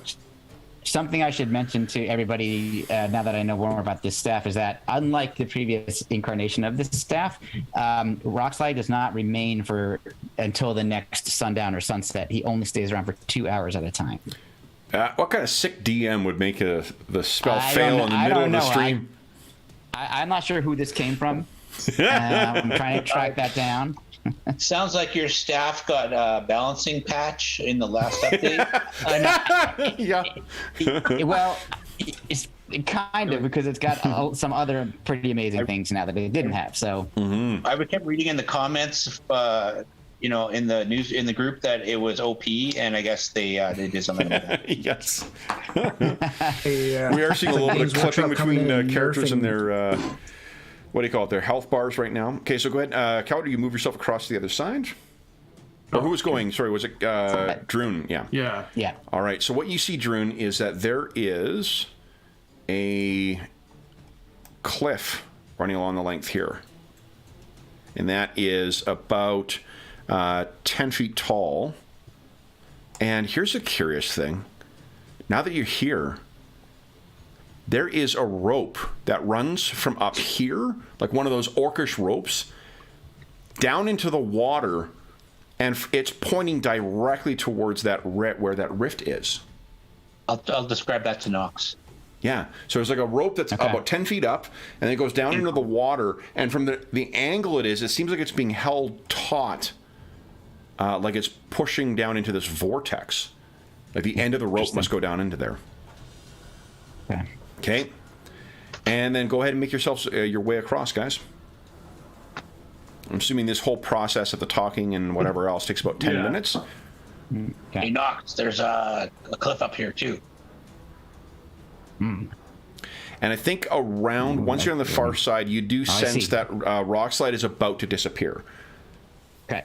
Something I should mention to everybody now that I know more about this staff is that, unlike the previous incarnation of this staff, Rockslide does not remain until the next sundown or sunset. He only stays around for 2 hours at a time. What kind of sick DM would make the spell I fail don't in the know- I middle don't of the know. stream? I'm not sure who this came from. I'm trying to track that down. Sounds like your staff got a balancing patch in the last update. Yeah. Well, it's kind of, because it's got some other pretty amazing things now that it didn't have. So I kept reading in the comments, in the news in the group that it was OP, and I guess they did something with that. Yes. Yeah. We are seeing a little bit of Games clipping Workshop coming between in and characters and nerfing. their, what do you call it, their health bars right now. Okay, so go ahead. Calder, you move yourself across to the other side. Or who was going? Sorry, was it Druin? Yeah. Yeah. yeah. All right, so what you see, Druin, is that there is a cliff running along the length here. And that is about 10 feet tall. And here's a curious thing. Now that you're here, there is a rope that runs from up here, like one of those orcish ropes, down into the water, and it's pointing directly towards that where that rift is. I'll describe that to Knox. Yeah, so there's like a rope that's about 10 feet up, and it goes down into the water, and from the angle it is, it seems like it's being held taut, like it's pushing down into this vortex. Like the end of the rope must go down into there. Okay. And then go ahead and make yourselves your way across, guys. I'm assuming this whole process of the talking and whatever else takes about 10 minutes. Hey, Knox, there's a cliff up here, too. And I think around, once you're on the far side, you do sense that rock slide is about to disappear. Okay.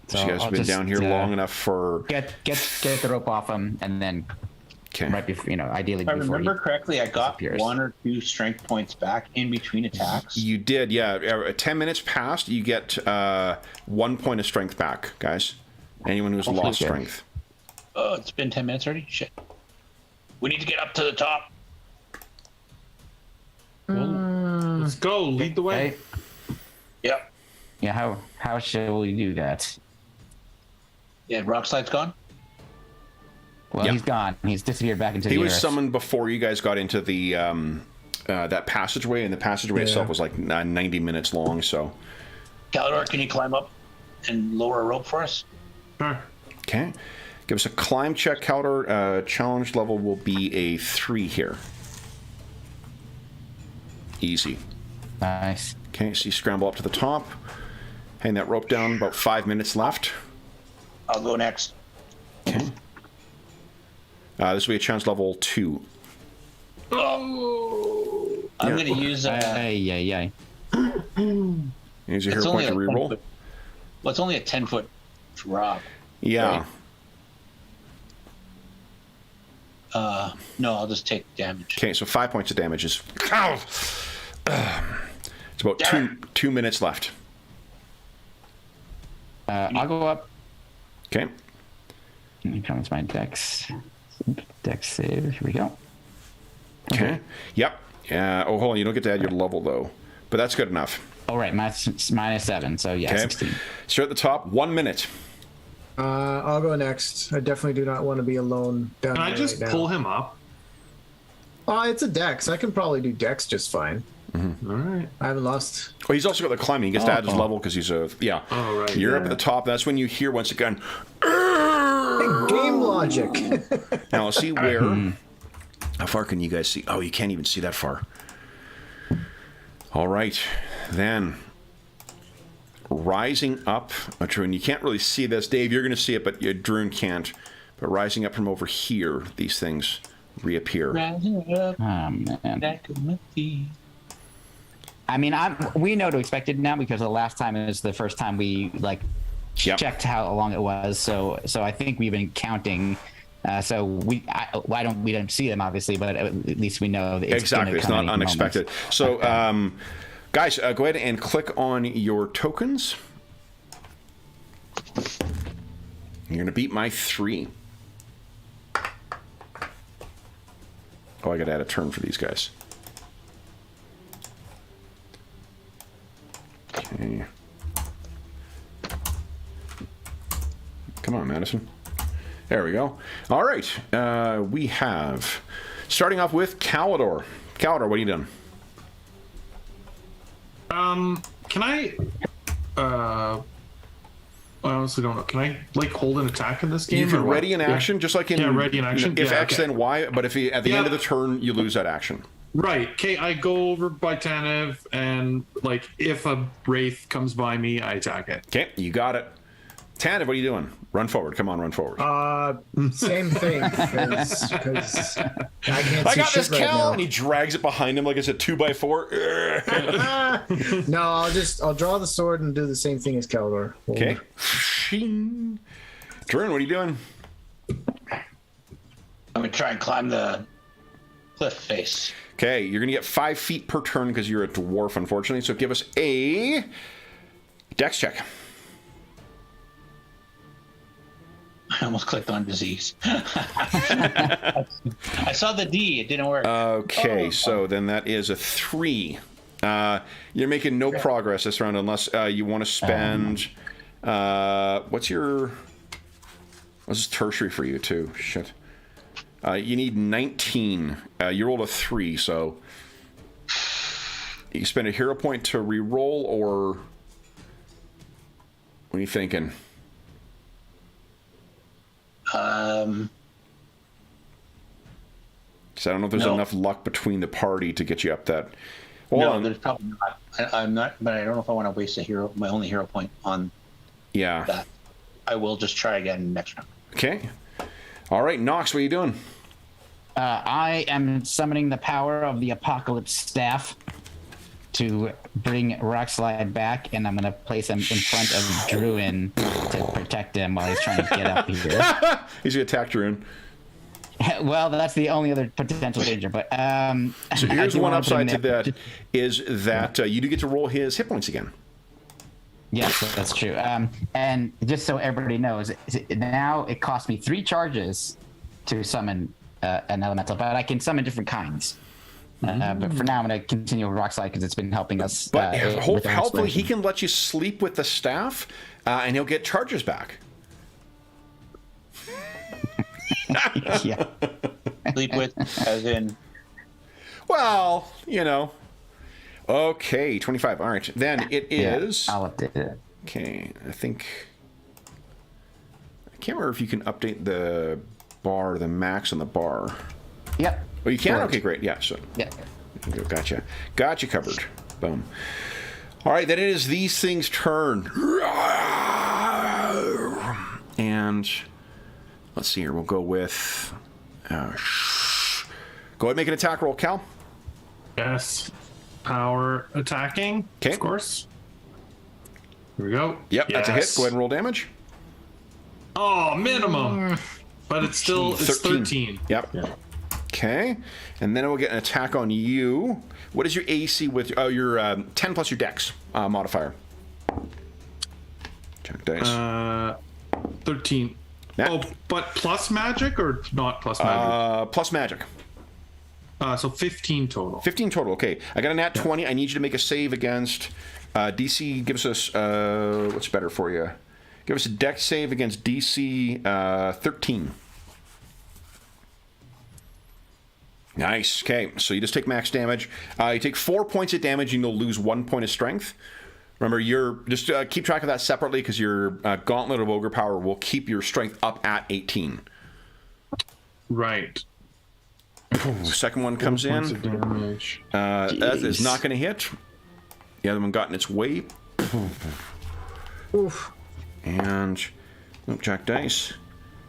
So you guys have been down here long enough for... Get the rope off him, and then... Right before, ideally if I before remember correctly, I got disappears. 1 or 2 strength points back in between attacks. You did, yeah. 10 minutes passed, you get 1 point of strength back, guys. Anyone who's lost strength. Oh, it's been 10 minutes already? Shit. We need to get up to the top. Well, let's go. Lead the way. Okay. Yep. Yeah, how shall we do that? Yeah, rock slide's gone? Well, he's gone. He's disappeared back into the He was earth. summoned before you guys got into the that passageway, and the passageway itself was like 90 minutes long, so... Calidor, can you climb up and lower a rope for us? Sure. Okay. Give us a climb check, Calidor. Challenge level will be a 3 here. Easy. Nice. Okay, so you scramble up to the top. Hang that rope down. About 5 minutes left. I'll go next. Okay. This will be a challenge level 2. Oh! I'm going to use a... Yay. Here's your hero point to reroll. Well, it's only a 10-foot drop. Yeah. Right? No, I'll just take damage. Okay, so 5 points of damage is... It's about 2 minutes left. I'll go up. Okay. Here comes my dex. Dex save. Here we go. Okay. Yep. Oh, hold on. You don't get to add your level, though. But that's good enough. All right, minus 7. So, yeah, Okay. 16. So at the top, 1 minute. I'll go next. I definitely do not want to be alone down Can here I just right pull now. him up? It's a dex. I can probably do dex just fine. All right. I haven't lost. Well, he's also got the climbing. He gets to add his level because he's a... Yeah. Oh, right. You're up at the top. That's when you hear, once again... Game logic. Now, let's see where... How far can you guys see? Oh, you can't even see that far. All right. Then... Rising up... Druin, you can't really see this. Dave, you're going to see it, but Druin can't. But rising up from over here, these things reappear. Rising up, Oh, man. back of my feet. I mean, we know to expect it now because the last time is the first time we checked how long it was. So I think we've been counting. So we don't see them obviously, but at least we know that Exactly, it's not unexpected. So, guys, go ahead and click on your tokens. You're gonna beat my 3. Oh, I gotta add a turn for these guys. Okay. Come on, Madison. There we go. All right. We have, starting off with Calidor. Calidor, what are you doing? Can I... I honestly don't know. Can I, hold an attack in this game? You can or what? ready in action, just like in... Yeah, ready in action. If Yeah, X, okay. then Y, but if you, at the end of the turn, you lose that action. Right. Okay, I go over by Tanev, and, if a Wraith comes by me, I attack it. Okay, you got it. Tanev, what are you doing? Run forward. Come on, run forward. Same thing. Because I can't I see got this, shit right Cal! now. And he drags it behind him like it's a 2x4. No, I'll draw the sword and do the same thing as Calidor. Okay. Shing. Druin, what are you doing? I'm going to try and climb the cliff face. Okay, you're going to get 5 feet per turn because you're a dwarf, unfortunately. So give us a dex check. almost clicked on disease. I saw the D. It didn't work. Okay, so then that is a 3. You're making no progress this round unless you want to spend. What's tertiary for you too? Shit. You need 19. You rolled a 3, so you spend a hero point to re-roll, or what are you thinking? Because I don't know if there's enough luck between the party to get you up that. No, there's probably not. I'm not, but I don't know if I want to waste my only hero point on that. I will just try again next round. Okay. All right, Knox, what are you doing? I am summoning the power of the Apocalypse Staff to bring Rockslide back, and I'm going to place him in front of Druin to protect him while he's trying to get up here. He's going to attack Druin. Well, that's the only other potential danger. But so here's one upside to that is that you do get to roll his hit points again. Yes, that's true. And just so everybody knows, now it costs me 3 charges to summon an elemental, but I can summon different kinds. But for now, I'm going to continue with Rockslide because it's been helping us. But hopefully he can let you sleep with the staff, and he'll get charges back. Yeah. Sleep with, as in. Well, you know. Okay, 25. All right, then it is. I'll update it. Okay, I can't remember if you can update the bar, the max on the bar. Yep. Oh, you can? Correct. Okay, great. Yeah, so. Yeah. Gotcha. Got you covered. Boom. All right, then it is these things' turn. And let's see here. We'll go with. Go ahead and make an attack roll, Cal. Yes. Power attacking. Okay. Of course. Here we go. Yep, that's a hit. Go ahead and roll damage. Oh, minimum. But it's still 13. Yep. Yeah. Okay. And then we'll get an attack on you. What is your AC with your 10 plus your dex modifier? Check dice. 13. Yeah. Oh, but plus magic or not plus magic? Plus magic. So 15 total. 15 total. Okay. I got a nat 20. I need you to make a save against DC. Gives us what's better for you? Give us a dex save against DC 13. Nice. Okay, so you just take max damage. You take 4 points of damage, and you'll lose 1 point of strength. Remember, you're just keep track of that separately because your Gauntlet of Ogre Power will keep your strength up at 18. Right. Second one comes in. That is not going to hit. The other one got in its way. Oof. And jack dice.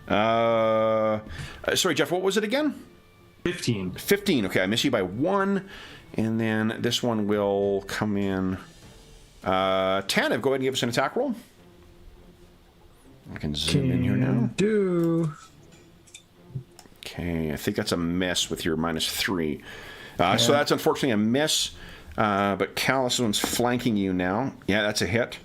Sorry, Jeff. What was it again? 15. 15. Okay, I miss you by 1. And then this one will come in. Tanev, go ahead and give us an attack roll. I can zoom in here now. Do. Okay, I think that's a miss with your -3. So that's unfortunately a miss. But Cal, this one's flanking you now. Yeah, that's a hit.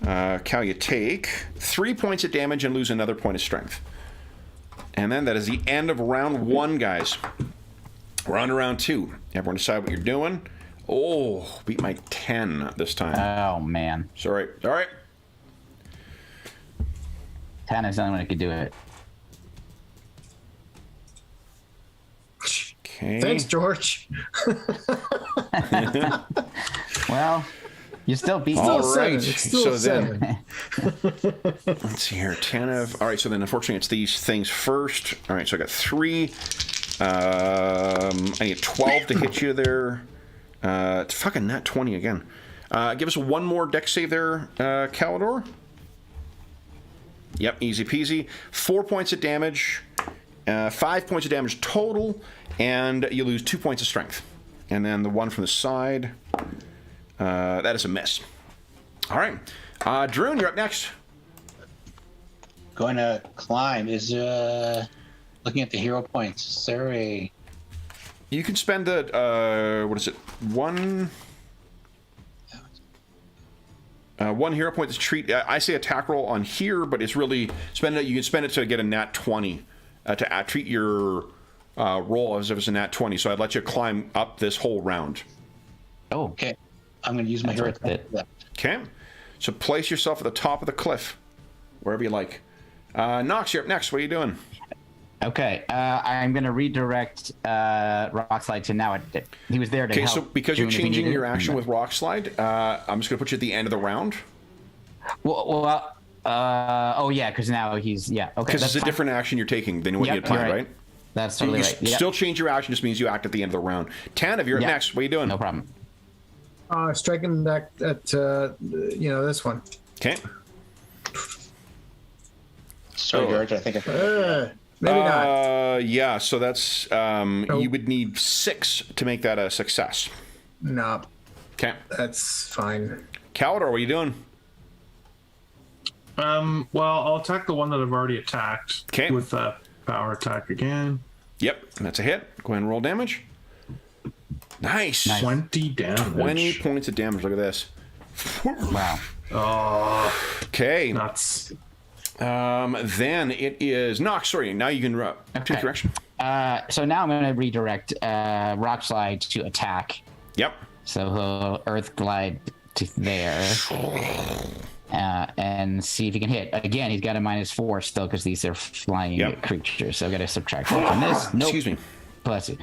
Cal, you take 3 points of damage and lose another point of strength. And then that is the end of round 1, guys. We're on to round 2. Everyone decide what you're doing. Oh, beat my 10 this time. Oh, man. Sorry. All right. 10 is the only one who could do it. Okay. Thanks, George. Well, you still beat me. All Still right. 7. It's still So then, 7. let's see here. Tanev. All right. So then, unfortunately, it's these things first. All right. So I got 3. I need 12 to hit you there. It's fucking nat 20 again. Give us one more dex save there, Calidor. Yep, easy peasy. 4 points of damage, 5 points of damage total, and you lose 2 points of strength. And then the one from the side, that is a miss. All right. Druin, you're up next. Going to climb is looking at the hero points. Is there a? You can spend what is it? 1. 1 hero point to treat. I say attack roll on here, but it's really spend it. You can spend it to get a nat 20 to treat your roll as if it's a nat 20. So I'd let you climb up this whole round. Oh, Okay. I'm going to use my hero. Okay. So place yourself at the top of the cliff, wherever you like. Knox, you're up next. What are you doing? okay. I'm going to redirect Rockslide to now. He was there to Okay, help. so because Druin you're if he changing needed your it. action with Rockslide, I'm just going to put you at the end of the round. Oh yeah, because now he's okay. Because it's a different action you're taking than what you had planned, you're right? That's So totally you right. Yep. still change your action, just means you act at the end of the round. Tanev, you're up next. What are you doing? No problem. Striking back at this one. Okay. Sorry, George. I think Maybe not. Yeah, so that's you would need 6 to make that a success. No, Okay. that's fine. Calidor, what are you doing? Well, I'll attack the one that I've already attacked. 'Kay. With a power attack again. Yep, that's a hit. Go ahead and roll damage. Nice. 20 damage. 20 points of damage. Look at this. Wow. Oh, Okay. nuts. Then it is Knox. Sorry, now you can take direction. So now I'm going to redirect Rockslide to attack. Yep. So he'll Earth Glide to there. And see if he can hit. Again, he's got a -4 still because these are flying creatures. So I've got to subtract 4 from this. Nope. Excuse me. Plus, no,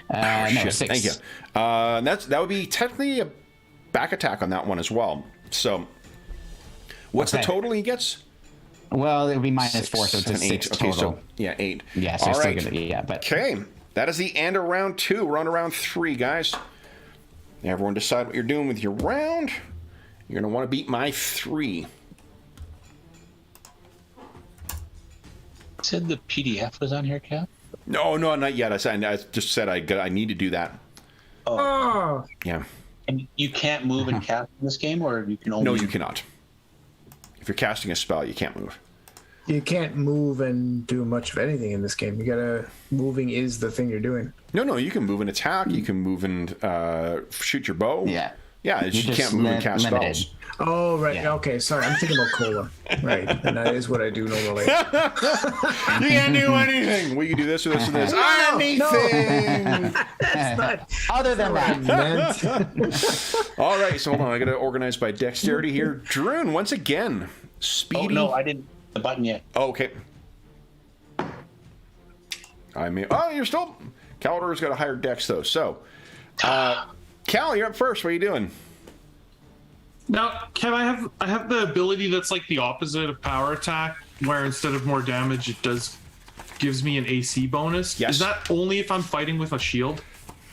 Shit, 6. Thank you. That would be technically a back attack on that one as well. So, what's the total he gets? Well, it would be -4, 6, so it's a 7, 8. 6 Okay, total. so yeah, 8. Yeah, so all it's right. still gonna, but Okay, that is the end of round 2. We're on to round 3, guys. Everyone decide what you're doing with your round. You're gonna want to beat my 3. said the PDF was on here, Cap. No, not yet. I just said I need to do that. Oh, Yeah. And you can't move and cast in this game, or you can only. No, you cannot. If you're casting a spell, you can't move. you can't move and do much of anything in this game. Moving is the thing you're doing. No, you can move and attack. You can move and shoot your bow. Yeah. Yeah, you You're can't just move and cast limited. spells. Oh, right. Yeah. Okay, sorry. I'm thinking about cola. Right, and that is what I do normally. You can't do anything. Well, you can do this or this or this. Anything. other than that, Meant. All right, so hold on. I got to organize by dexterity here. Druin, once again, speedy. Oh no, I didn't. The button yet. Oh, okay. Oh, you're still. Calidor's got a higher dex though. So, Cal, you're up first. What are you doing? Now, can I have the ability that's like the opposite of power attack, where instead of more damage, it gives me an AC bonus? Yes. Is that only if I'm fighting with a shield?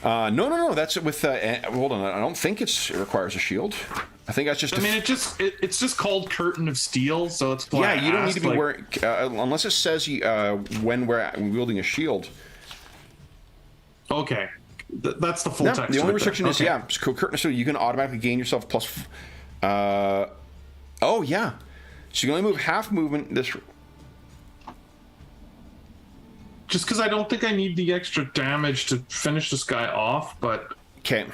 No. That's with. Hold on. I don't think it requires a shield. I think that's just. I mean, it's just called Curtain of Steel, so it's why Yeah, you don't need to be like, wearing unless it says when we're wielding a shield. Okay, that's the full No, text. the only right restriction there. is Okay. curtain. So you can automatically gain yourself plus. Oh yeah, so you can only move half movement. This. Just because I don't think I need the extra damage to finish this guy off, but Okay,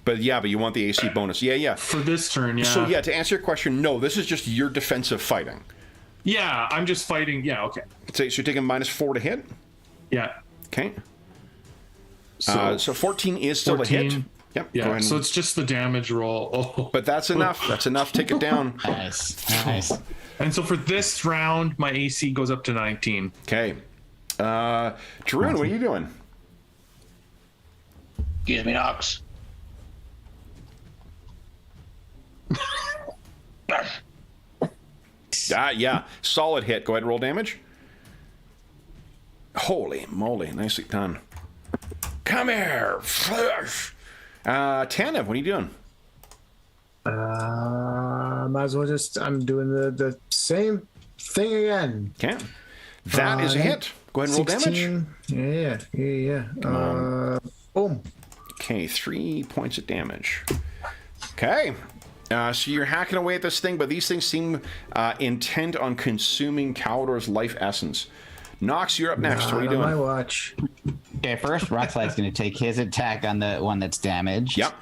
but you want the AC bonus. Yeah. for this turn, yeah. So yeah, to answer your question, no, this is just your defensive fighting. Yeah, I'm just fighting. Yeah, okay. So you're taking -4 to hit. Yeah. Okay. So, So 14 is still 14. a hit. Yep. Go yeah, ahead. so it's just the damage roll. Oh. But that's enough. That's enough. Take it down. nice. And so for this round, my AC goes up to 19. Okay. Druin, what are you doing? Excuse me, Knox. Yeah. Solid hit. Go ahead and roll damage. Holy moly. Nicely done. Come here. Tanev, what are you doing? Might as well I'm doing the same thing again. Okay. That is a hit. Go ahead and roll damage. 16. Yeah. Boom. Okay, 3 points of damage. Okay. So you're hacking away at this thing, but these things seem intent on consuming Calidor's life essence. Nox, you're up next. What are you On my doing? watch. Okay, first Rockslide's going to take his attack on the one that's damaged. Yep.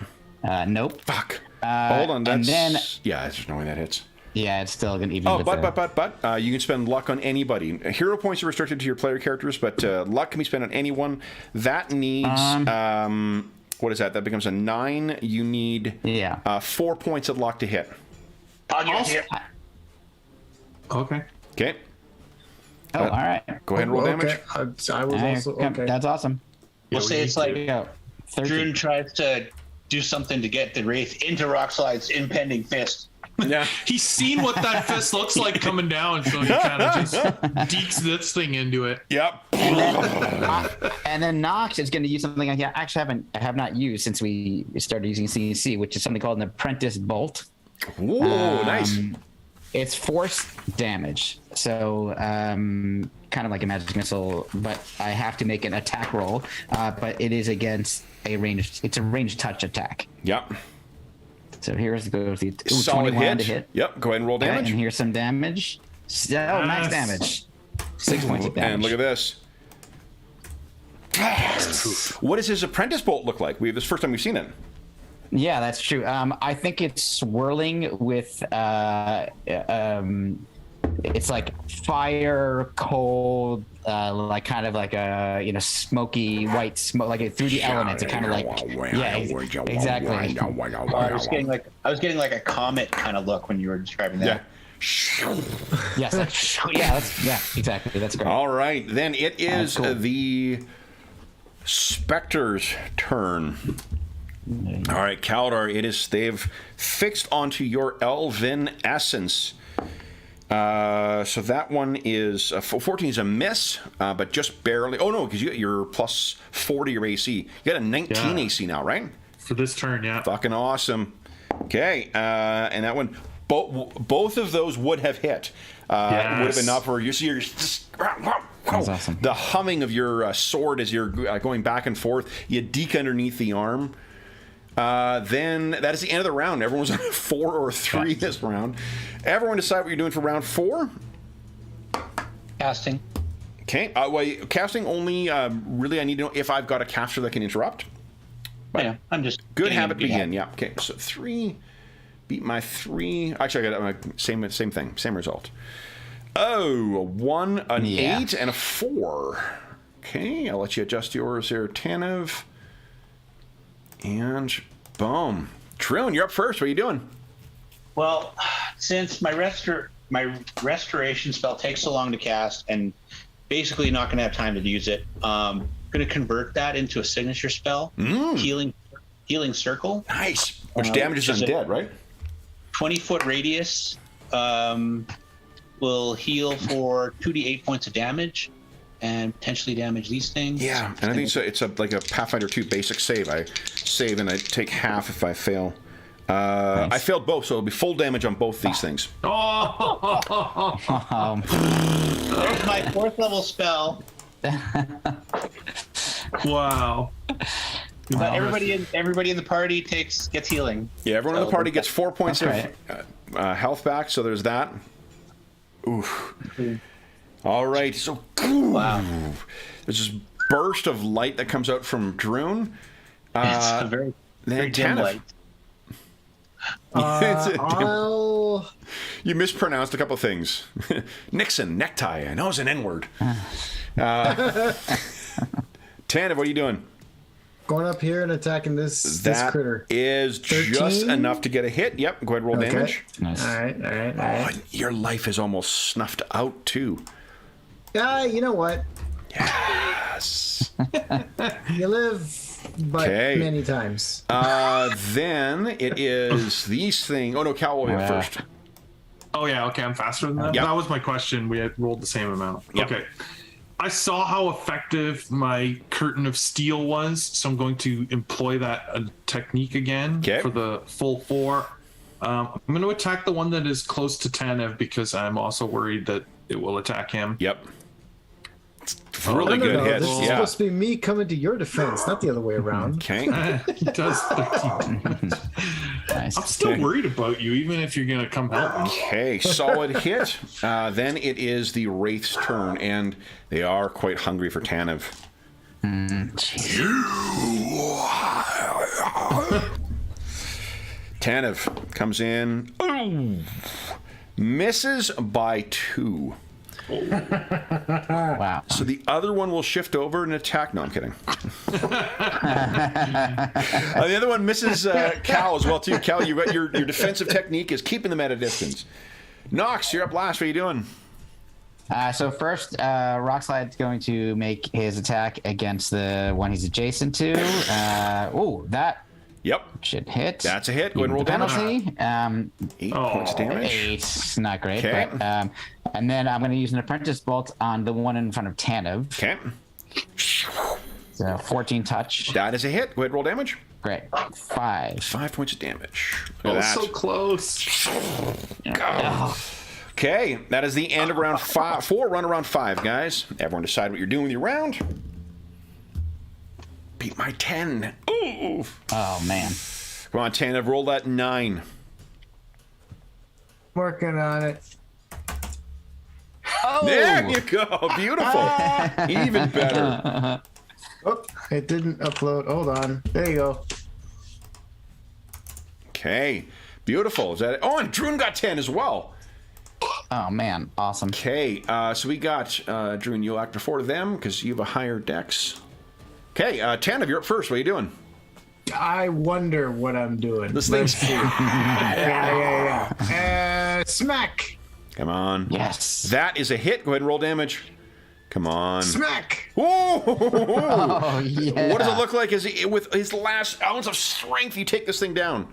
Nope. Fuck. Hold on. That's, and then yeah, there's no way that hits. Yeah, it's still gonna even. Oh, but you can spend luck on anybody. Hero points are restricted to your player characters, but luck can be spent on anyone. That needs what is that? That becomes a 9. You need 4 points of luck to hit. I'll get it. Okay. Okay. Oh, all right. Go ahead and roll damage. I was also okay. That's awesome. We'll say it's like Yeah. 13. Druin tries to do something to get the Wraith into Rockslide's impending fist. Yeah. He's seen what that fist looks like coming down, so he kind of just dekes this thing into it. Yep. And then Knox is going to use something I actually have not used since we started using CEC, which is something called an Apprentice Bolt. Ooh, nice. It's force damage, so kind of like a magic missile, but I have to make an attack roll. But it is against it's a ranged touch attack. Yep. So here's the Solid 21 hit. to hit. Yep. Go ahead and roll Okay, damage. and here's some damage. Max damage. 6 points of damage. And look at this. What does his apprentice bolt look like? This is the first time we've seen it. Yeah, that's true. I think it's swirling with it's like fire, cold, like kind of like a smoky white smoke, like through the elements. It kind of like exactly. I was getting like a comet kind of look when you were describing that. Yes, exactly. That's great. All right, then it is cool. the Spectre's turn. All right, Kaldar, they've fixed onto your Elven Essence. So that one is 14 is a miss, but just barely. Oh no, because you got your plus 4 to your AC. You got a 19 AC now, right? For this turn, yeah. Fucking awesome. Okay, and that one, both of those would have hit. Would have been enough for you. See, you're just. That's awesome. The humming of your sword as you're going back and forth. You deke underneath the arm. Then that is the end of the round. Everyone's on 4 or 3 this round. Everyone decide what you're doing for round 4. Casting. Okay. Well, casting only. Really, I need to know if I've got a caster that can interrupt. But Yeah, I'm just good getting habit into begin. Yeah. Okay. So 3. Beat my 3. Actually, I got my same thing. Same result. Oh, a 1, an 8, and a 4. Okay. I'll let you adjust yours there, Tanev. And boom. Druin, you're up first. What are you doing? Well, since my restoration spell takes so long to cast and basically not going to have time to use it, I'm going to convert that into a signature spell, healing circle. Nice. Which damages undead, right? 20-foot radius will heal for 2d8 points of damage and potentially damage these things. Yeah, and I think it's like a Pathfinder 2 basic save. I save and I take half if I fail. Nice. I failed both, so it'll be full damage on both these things. There's my 4th level spell. Wow. But everybody in the party gets healing. Yeah, everyone in the party gets 4 points of health back, so there's that. Oof. All right, so Wow. there's this burst of light that comes out from Druin. It's a very dim light. You mispronounced a couple of things. Nixon, necktie. I know it's an N-word. Tanev, what are you doing? Going up here and attacking this critter. Is 13? just enough to get a hit. Yep, go ahead and roll damage. Nice. All right. Oh, your life is almost snuffed out, too. You know what? Yes. You live but many times. Then it is these things. Oh, no, Cal will be up first. Oh, yeah, okay, I'm faster than that? Yep. That was my question. We had rolled the same amount. Yep. Okay. I saw how effective my Curtain of Steel was, so I'm going to employ that technique again for the full 4. I'm going to attack the one that is close to Tanev because I'm also worried that it will attack him. Yep. Really good hit. This is supposed to be me coming to your defense, not the other way around. Okay. He does 13. Nice. I'm still worried about you, even if you're going to come help me. Okay, solid hit. Then it is the Wraith's turn, and they are quite hungry for Tanev. Tanev comes in. Misses by 2. Wow. So the other one will shift over and attack. No, I'm kidding. The other one misses Cal as well, too. Cal, you got your defensive technique is keeping them at a distance. Knox, you're up last. What are you doing? So first, Rockslide's going to make his attack against the one he's adjacent to. That should hit. That's a hit. Go ahead and roll penalty. damage. 8 points damage. 8, not great. Okay. But, and then I'm going to use an apprentice bolt on the one in front of Tanev. Okay. So 14 touch. That is a hit. Go ahead and roll damage. Great. 5. 5 points of damage. So close. Okay, that is the end of round 4. Run around 5, guys. Everyone decide what you're doing with your round. Beat my 10. Ooh. Oh, man. Come on, Tanev, roll that 9. Working on it. Oh! There you go. Beautiful. Even better. Oh, it didn't upload. Hold on. There you go. Okay. Beautiful. Is that it? Oh, and Druin got 10 as well. Oh, man. Awesome. Okay. So we got Druin, you'll act before them because you have a higher dex. Okay. Tanev, you're up first. What are you doing? I wonder what I'm doing. This thing's yeah. Smack. Come on. Yes. That is a hit. Go ahead and roll damage. Come on. Smack. Whoa! Oh, yeah. What does it look like as he, with his last ounce of strength, you take this thing down?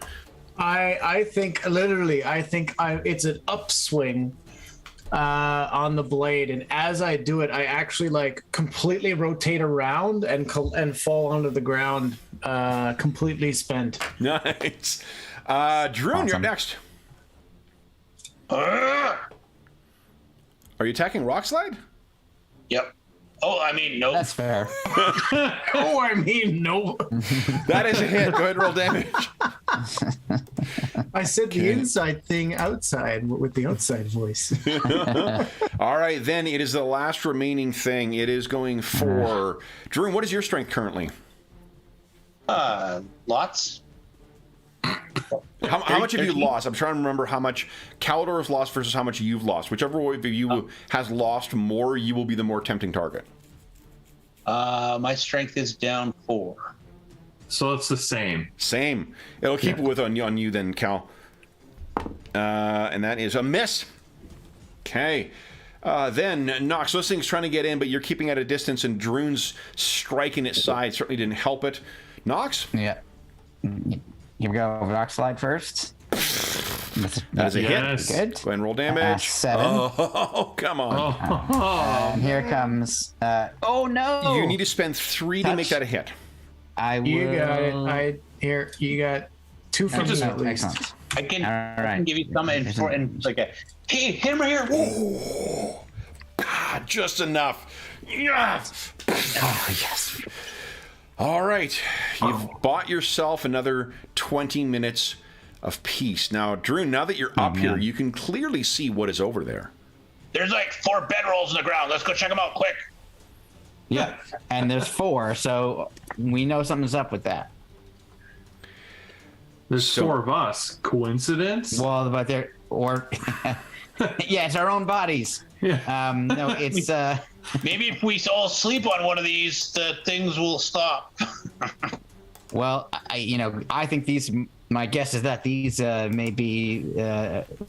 I think it's an upswing on the blade, and as I do it, I actually like completely rotate around and fall onto the ground, completely spent. Nice. Druin, you're up next. Are you attacking Rockslide? Yep. Oh, I mean, nope. That's fair. Oh, I mean, no. That is a hit. Go ahead and roll damage. I said the inside thing outside with the outside voice. All right, then it is the last remaining thing. It is going for Druin. What is your strength currently? Lots. How much have you lost? I'm trying to remember how much Caldor has lost versus how much you've lost. Whichever one of you has lost more, you will be the more tempting target. My strength is down 4. So it's the same. Same. It'll keep it with on you then, Cal. And that is a miss. Okay. Then Knox, those things trying to get in, but you're keeping at a distance, and Druin's striking its side certainly didn't help it. Knox? Yeah. Here we go. Rock slide first. That is a hit. Good. Go ahead and roll damage. 7. Oh, come on. And here comes. Oh no! You need to spend 3 to make that a hit. I will. You got it. You got 2 from me at least. Excellent. I can give you some in like a hey, hammer here. Ooh. Just enough. Yes. Oh yes. All right. You've bought yourself another 20 minutes of peace. Now, Druin, now that you're up here, you can clearly see what is over there. There's like 4 bedrolls in the ground. Let's go check them out quick. Yeah, and there's 4, so we know something's up with that. There's 4 of us. Coincidence? Well, but they're yeah, it's our own bodies. Yeah. No, it's Maybe if we all sleep on one of these, the things will stop. well, I think these. My guess is that these may be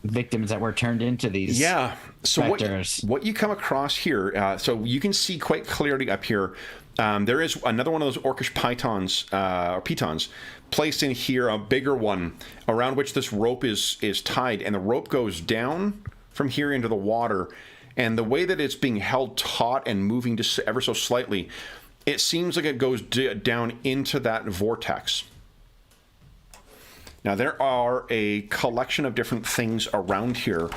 victims that were turned into these. Yeah. So specters. what you come across here, so you can see quite clearly up here. There is another one of those orcish pythons or pitons placed in here, a bigger one around which this rope is tied, and the rope goes down from here into the water. And the way that it's being held taut and moving just ever so slightly, it seems like it goes down into that vortex. Now, there are a collection of different things around here,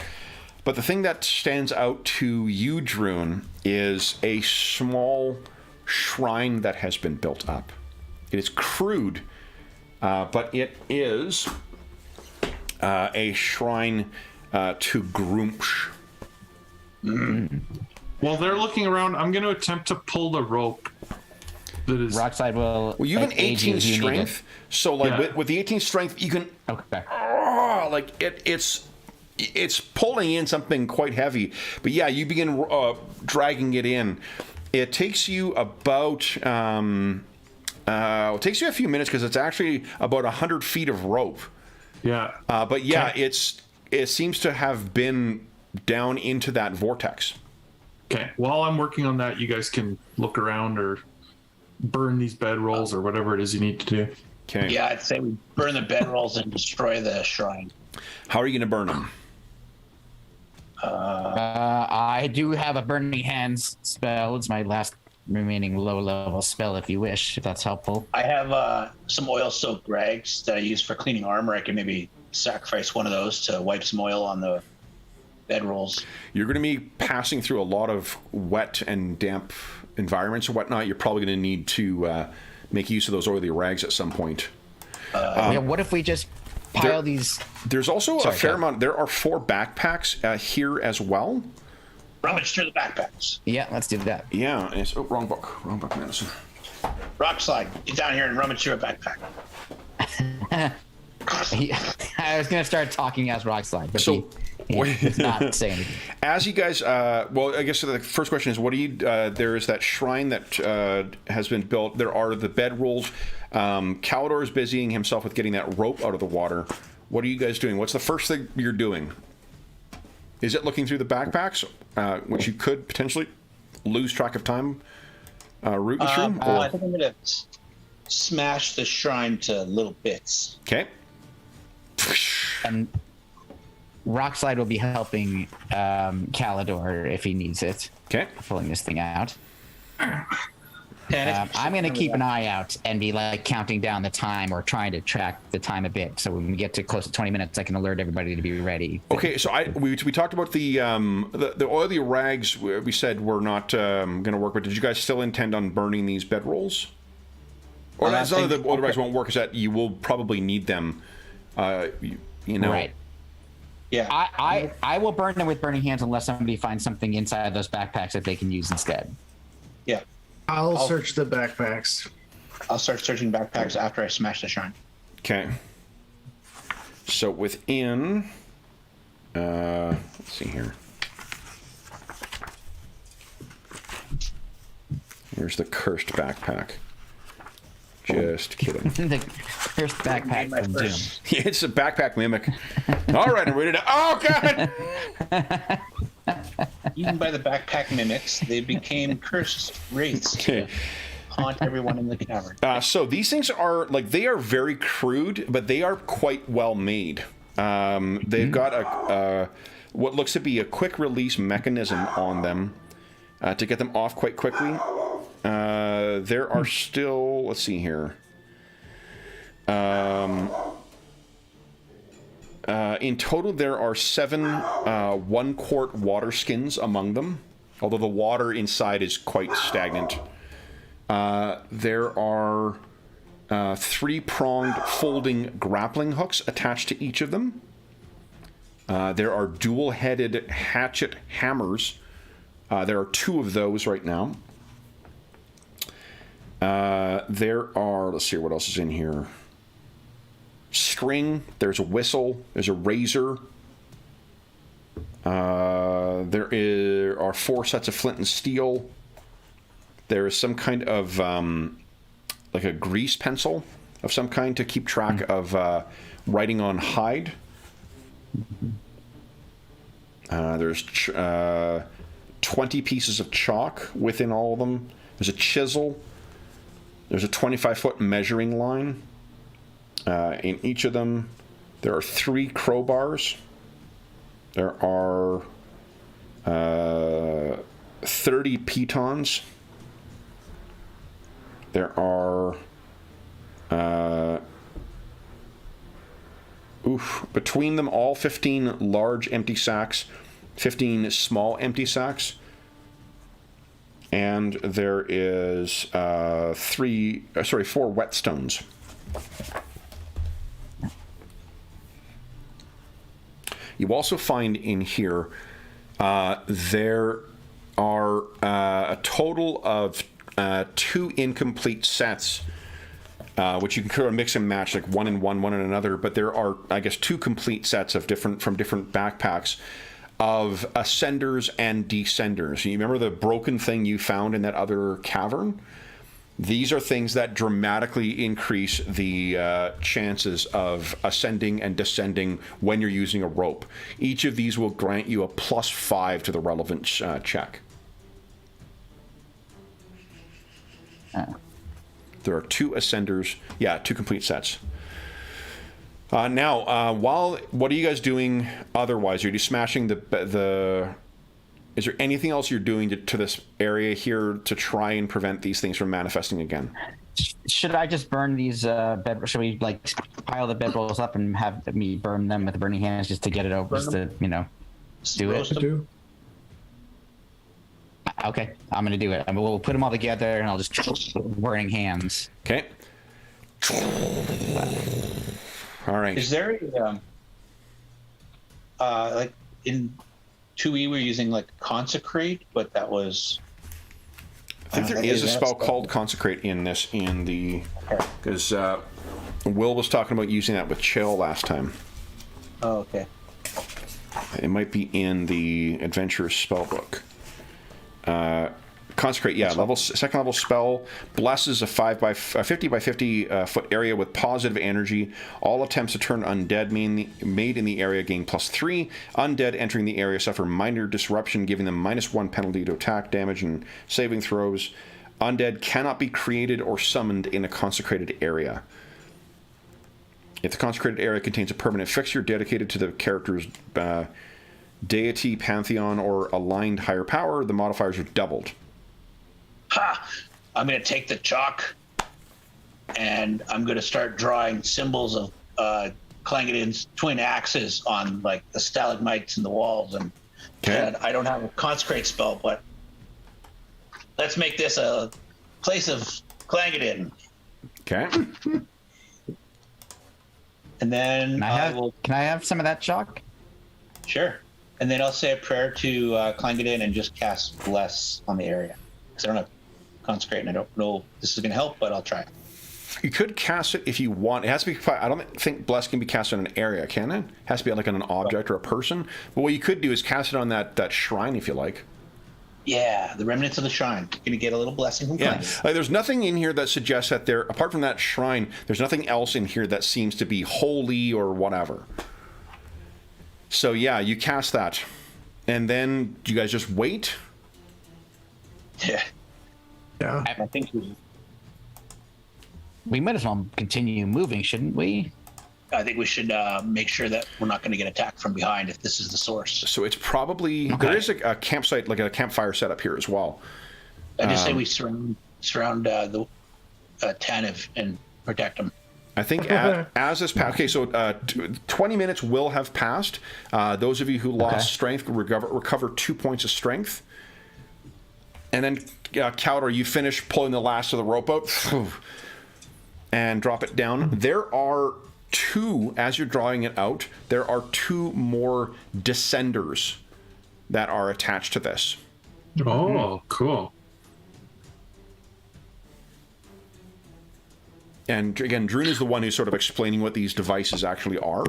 but the thing that stands out to you, Druin, is a small shrine that has been built up. It is crude, but it is a shrine to Grumpsh. While they're looking around, I'm going to attempt to pull the rope. That is. Rockside will. Well, you have an 18 strength, so like with the 18 strength, you can. Okay. Like it's it's pulling in something quite heavy. But yeah, you begin dragging it in. It takes you about it takes you a few minutes because it's actually about 100 feet of rope. Yeah. But yeah, it seems to have been down into that vortex. Okay. While I'm working on that, you guys can look around or burn these bedrolls or whatever it is you need to do. Okay. Yeah, I'd say we burn the bedrolls and destroy the shrine. How are you going to burn them? I do have a Burning Hands spell. It's my last remaining low-level spell, if you wish, if that's helpful. I have some oil-soaked rags that I use for cleaning armor. I can maybe sacrifice one of those to wipe some oil on the bedrolls. You're going to be passing through a lot of wet and damp environments or whatnot. You're probably going to need to make use of those oily rags at some point. Yeah, what if we just pile these? There's also a fair amount. There are 4 backpacks here as well. Rummage through the backpacks. Yeah, let's do that. Yeah. It's, wrong book, Madison. Rock slide. Get down here and rummage through a backpack. I was going to start talking as Rock Slide, but he's not saying anything. As you guys, well, I guess the first question is, what do you? There is that shrine that has been built. There are the bedrolls. Calidor is busying himself with getting that rope out of the water. What are you guys doing? What's the first thing you're doing? Is it looking through the backpacks, which you could potentially lose track of time rooting through? I think I'm going to smash the shrine to little bits. Okay. And Rockslide will be helping Calidor if he needs it. Okay. Pulling this thing out. I'm going to keep an eye out and be like counting down the time or trying to track the time a bit. So when we get to close to 20 minutes, I can alert everybody to be ready. Okay, so we talked about the oily rags. We said were not going to work, but did you guys still intend on burning these bedrolls? Or that's not that the oily rags won't work. Is that you will probably need them. You know. Right. Yeah. I will burn them with burning hands unless somebody finds something inside those backpacks that they can use instead. Yeah. I'll search the backpacks. I'll start searching backpacks after I smash the shrine. Okay. So within, let's see here. Here's the cursed backpack. Just kidding. The first backpack from Doom. It's a backpack mimic. All right, I'm ready to. Oh God! Eaten by the backpack mimics, they became cursed wraiths to haunt everyone in the cavern. So these things are they are very crude, but they are quite well made. They've got a what looks to be a quick release mechanism on them to get them off quite quickly. There are still, let's see here. In total, there are 7 1-quart water skins among them, although the water inside is quite stagnant. There are 3-pronged folding grappling hooks attached to each of them. There are dual-headed hatchet hammers. There are 2 of those right now. There are, let's see what else is in here. String, there's a whistle, there's a razor. There are 4 sets of flint and steel. There is some kind of like a grease pencil of some kind to keep track of writing on hide. There's 20 pieces of chalk within all of them. There's a chisel. There's a 25-foot measuring line. In each of them, there are 3 crowbars. There are 30 pitons. There are between them all 15 large empty sacks, 15 small empty sacks. And there is 4 whetstones. You also find in here there are a total of 2 incomplete sets which you can kind of mix and match, like one in one, one in another. But there are, I guess, 2 complete sets of different backpacks of ascenders and descenders. You remember the broken thing you found in that other cavern? These are things that dramatically increase the chances of ascending and descending when you're using a rope. Each of these will grant you a +5 to the relevant check. There are 2 ascenders. Yeah, 2 complete sets. Now, what are you guys doing otherwise? Are you smashing the... Is there anything else you're doing to this area here to try and prevent these things from manifesting again? Should I just burn these should we like pile the bedrolls up and have me burn them with the burning hands just to get it over, just to, do it? Okay, I'm gonna do it. We'll put them all together and I'll just burning hands. Okay. All right. Is there a like in 2E we're using like consecrate, but that was... I think there is a spell called consecrate in the because Will was talking about using that with chill last time. Oh, okay. It might be in the adventurer's spell book. Consecrate, yeah, second level spell, blesses a 50 by 50 foot area with positive energy. All attempts to turn undead made in the area gain +3. Undead entering the area suffer minor disruption, giving them -1 penalty to attack, damage, and saving throws. Undead cannot be created or summoned in a consecrated area. If the consecrated area contains a permanent fixture dedicated to the character's deity, pantheon, or aligned higher power, the modifiers are doubled. Ha! I'm going to take the chalk and I'm going to start drawing symbols of Clangeddin's twin axes on like the stalagmites in the walls. And I don't have a consecrate spell, but let's make this a place of Clangeddin. Okay. And then can I have some of that chalk? Sure. And then I'll say a prayer to Clangeddin and just cast Bless on the area. Because I don't have consecrate and I don't know if this is going to help, but I'll try. You could cast it if you want. It has to be... I don't think Bless can be cast on an area, can it? It has to be like on an object or a person. But what you could do is cast it on that shrine if you like. Yeah, the remnants of the shrine. You're going to get a little blessing from Clangeddin. There's nothing in here that suggests that there... Apart from that shrine, there's nothing else in here that seems to be holy or whatever. So yeah, you cast that. And then you guys just wait? Yeah. Yeah. I think we might as well continue moving, shouldn't we? I think we should make sure that we're not going to get attacked from behind if this is the source. So it's probably... Okay. There is a campsite, like a campfire set up here as well. I just say we surround the Tanev and protect them. I think as this past... Okay, so 20 minutes will have passed. Those of you who lost strength recover 2 points of strength. And then, Caldor, you finish pulling the last of the rope out and drop it down. There are 2, as you're drawing it out, there are 2 more descenders that are attached to this. Oh, cool. And again, Druin is the one who's sort of explaining what these devices actually are.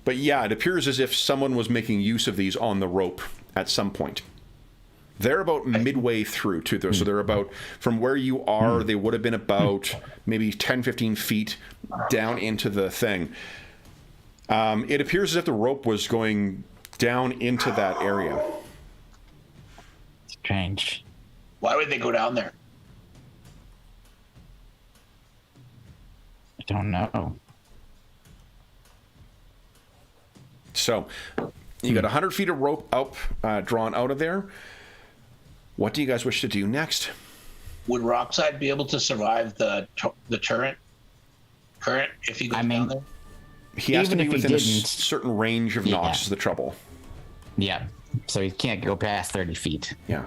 But yeah, it appears as if someone was making use of these on the rope at some point. They're about midway through to this. So they're about, from where you are, they would have been about maybe 10, 15 feet down into the thing. It appears as if the rope was going down into that area. Strange. Why would they go down there? I don't know. So you got 100 feet of rope up, drawn out of there. What do you guys wish to do next? Would Rockside be able to survive the current if he goes down there? He has to be within a didn't. certain range of Knox is the trouble. Yeah, so he can't go past 30 feet. Yeah.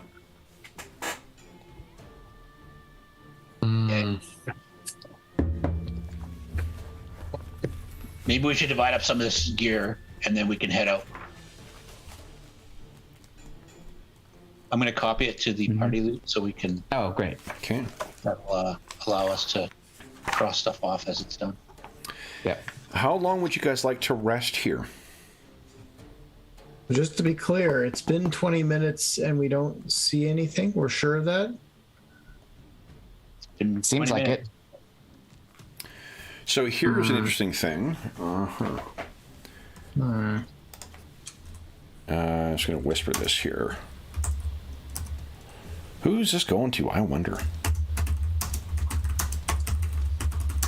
Maybe we should divide up some of this gear and then we can head out. I'm going to copy it to the party loot so we can... Oh, great. Okay. That'll allow us to cross stuff off as it's done. Yeah. How long would you guys like to rest here? Just to be clear, it's been 20 minutes and we don't see anything. We're sure of that? Been Seems 20 like minutes. it. So here's an interesting thing. I'm just going to whisper this here. Who's this going to? I wonder.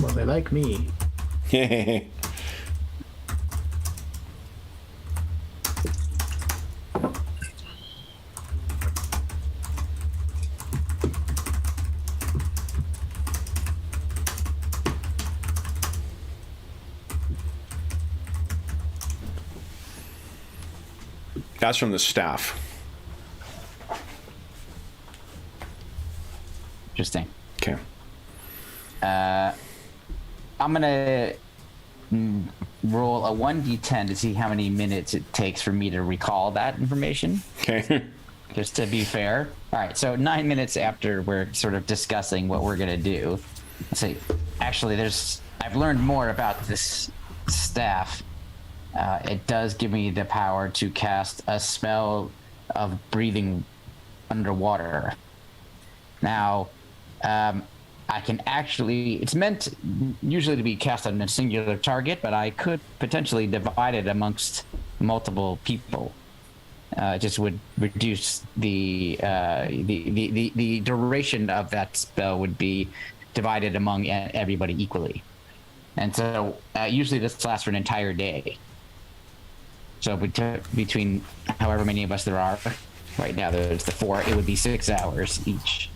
Well, they like me. That's from the staff. Interesting. Okay. I'm gonna roll a 1d10 to see how many minutes it takes for me to recall that information. Okay. Just to be fair. All right, so 9 minutes after we're sort of discussing what we're gonna do, let's see. Actually, I've learned more about this staff. It does give me the power to cast a spell of breathing underwater. Now, I can actually, it's meant usually to be cast on a singular target, but I could potentially divide it amongst multiple people. It just would reduce the duration of that spell would be divided among everybody equally. And so usually this lasts for an entire day. So between however many of us there are, right now there's the 4, it would be 6 hours each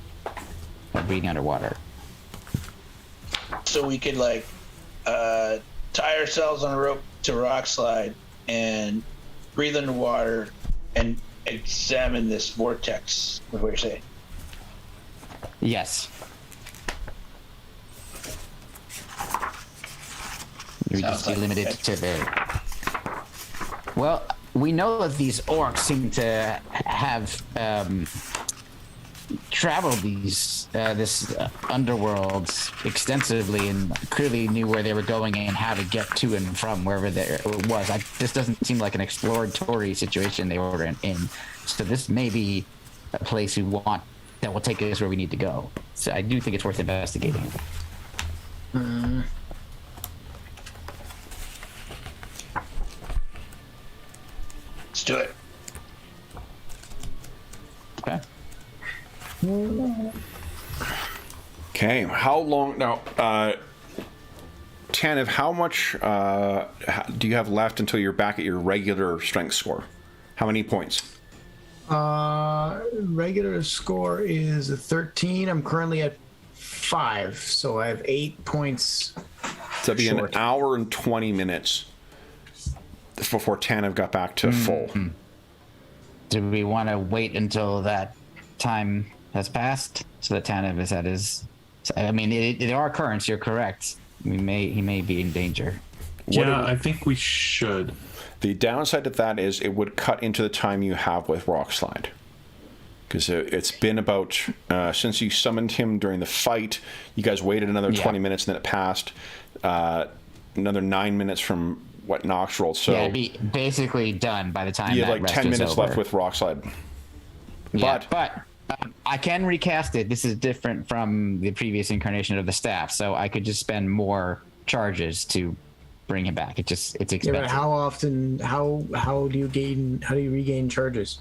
of breathing underwater. So we could tie ourselves on a rope to rock slide and breathe underwater and examine this vortex. What you're saying? Yes. You would just be limited to the. Well, we know that these orcs seem to have traveled this underworld extensively and clearly knew where they were going and how to get to and from wherever it was. This doesn't seem like an exploratory situation they were in. So this may be a place that will take us where we need to go. So I do think it's worth investigating. Let's do it. Okay. Okay. How long now? Tanev, how much do you have left until you're back at your regular strength score? How many points? Regular score is a 13. I'm currently at 5, so I have 8 points. So that'd be an hour and 20 minutes before Tanev got back to full. Do we want to wait until that time has passed so that Tanev is at his? I mean, there are currents. You're correct. He may be in danger. I think we should. The downside to that is it would cut into the time you have with Rock Slide. Because it's been about, since you summoned him during the fight, you guys waited another 20 minutes and then it passed. Another 9 minutes from what Knox rolled. So it'd be basically done by the time you that had like 10 minutes left with Rock Slide. Yeah, but I can recast it. This is different from the previous incarnation of the staff, so I could just spend more charges to bring him back. It's expensive. Yeah, but how often? How do you regain charges?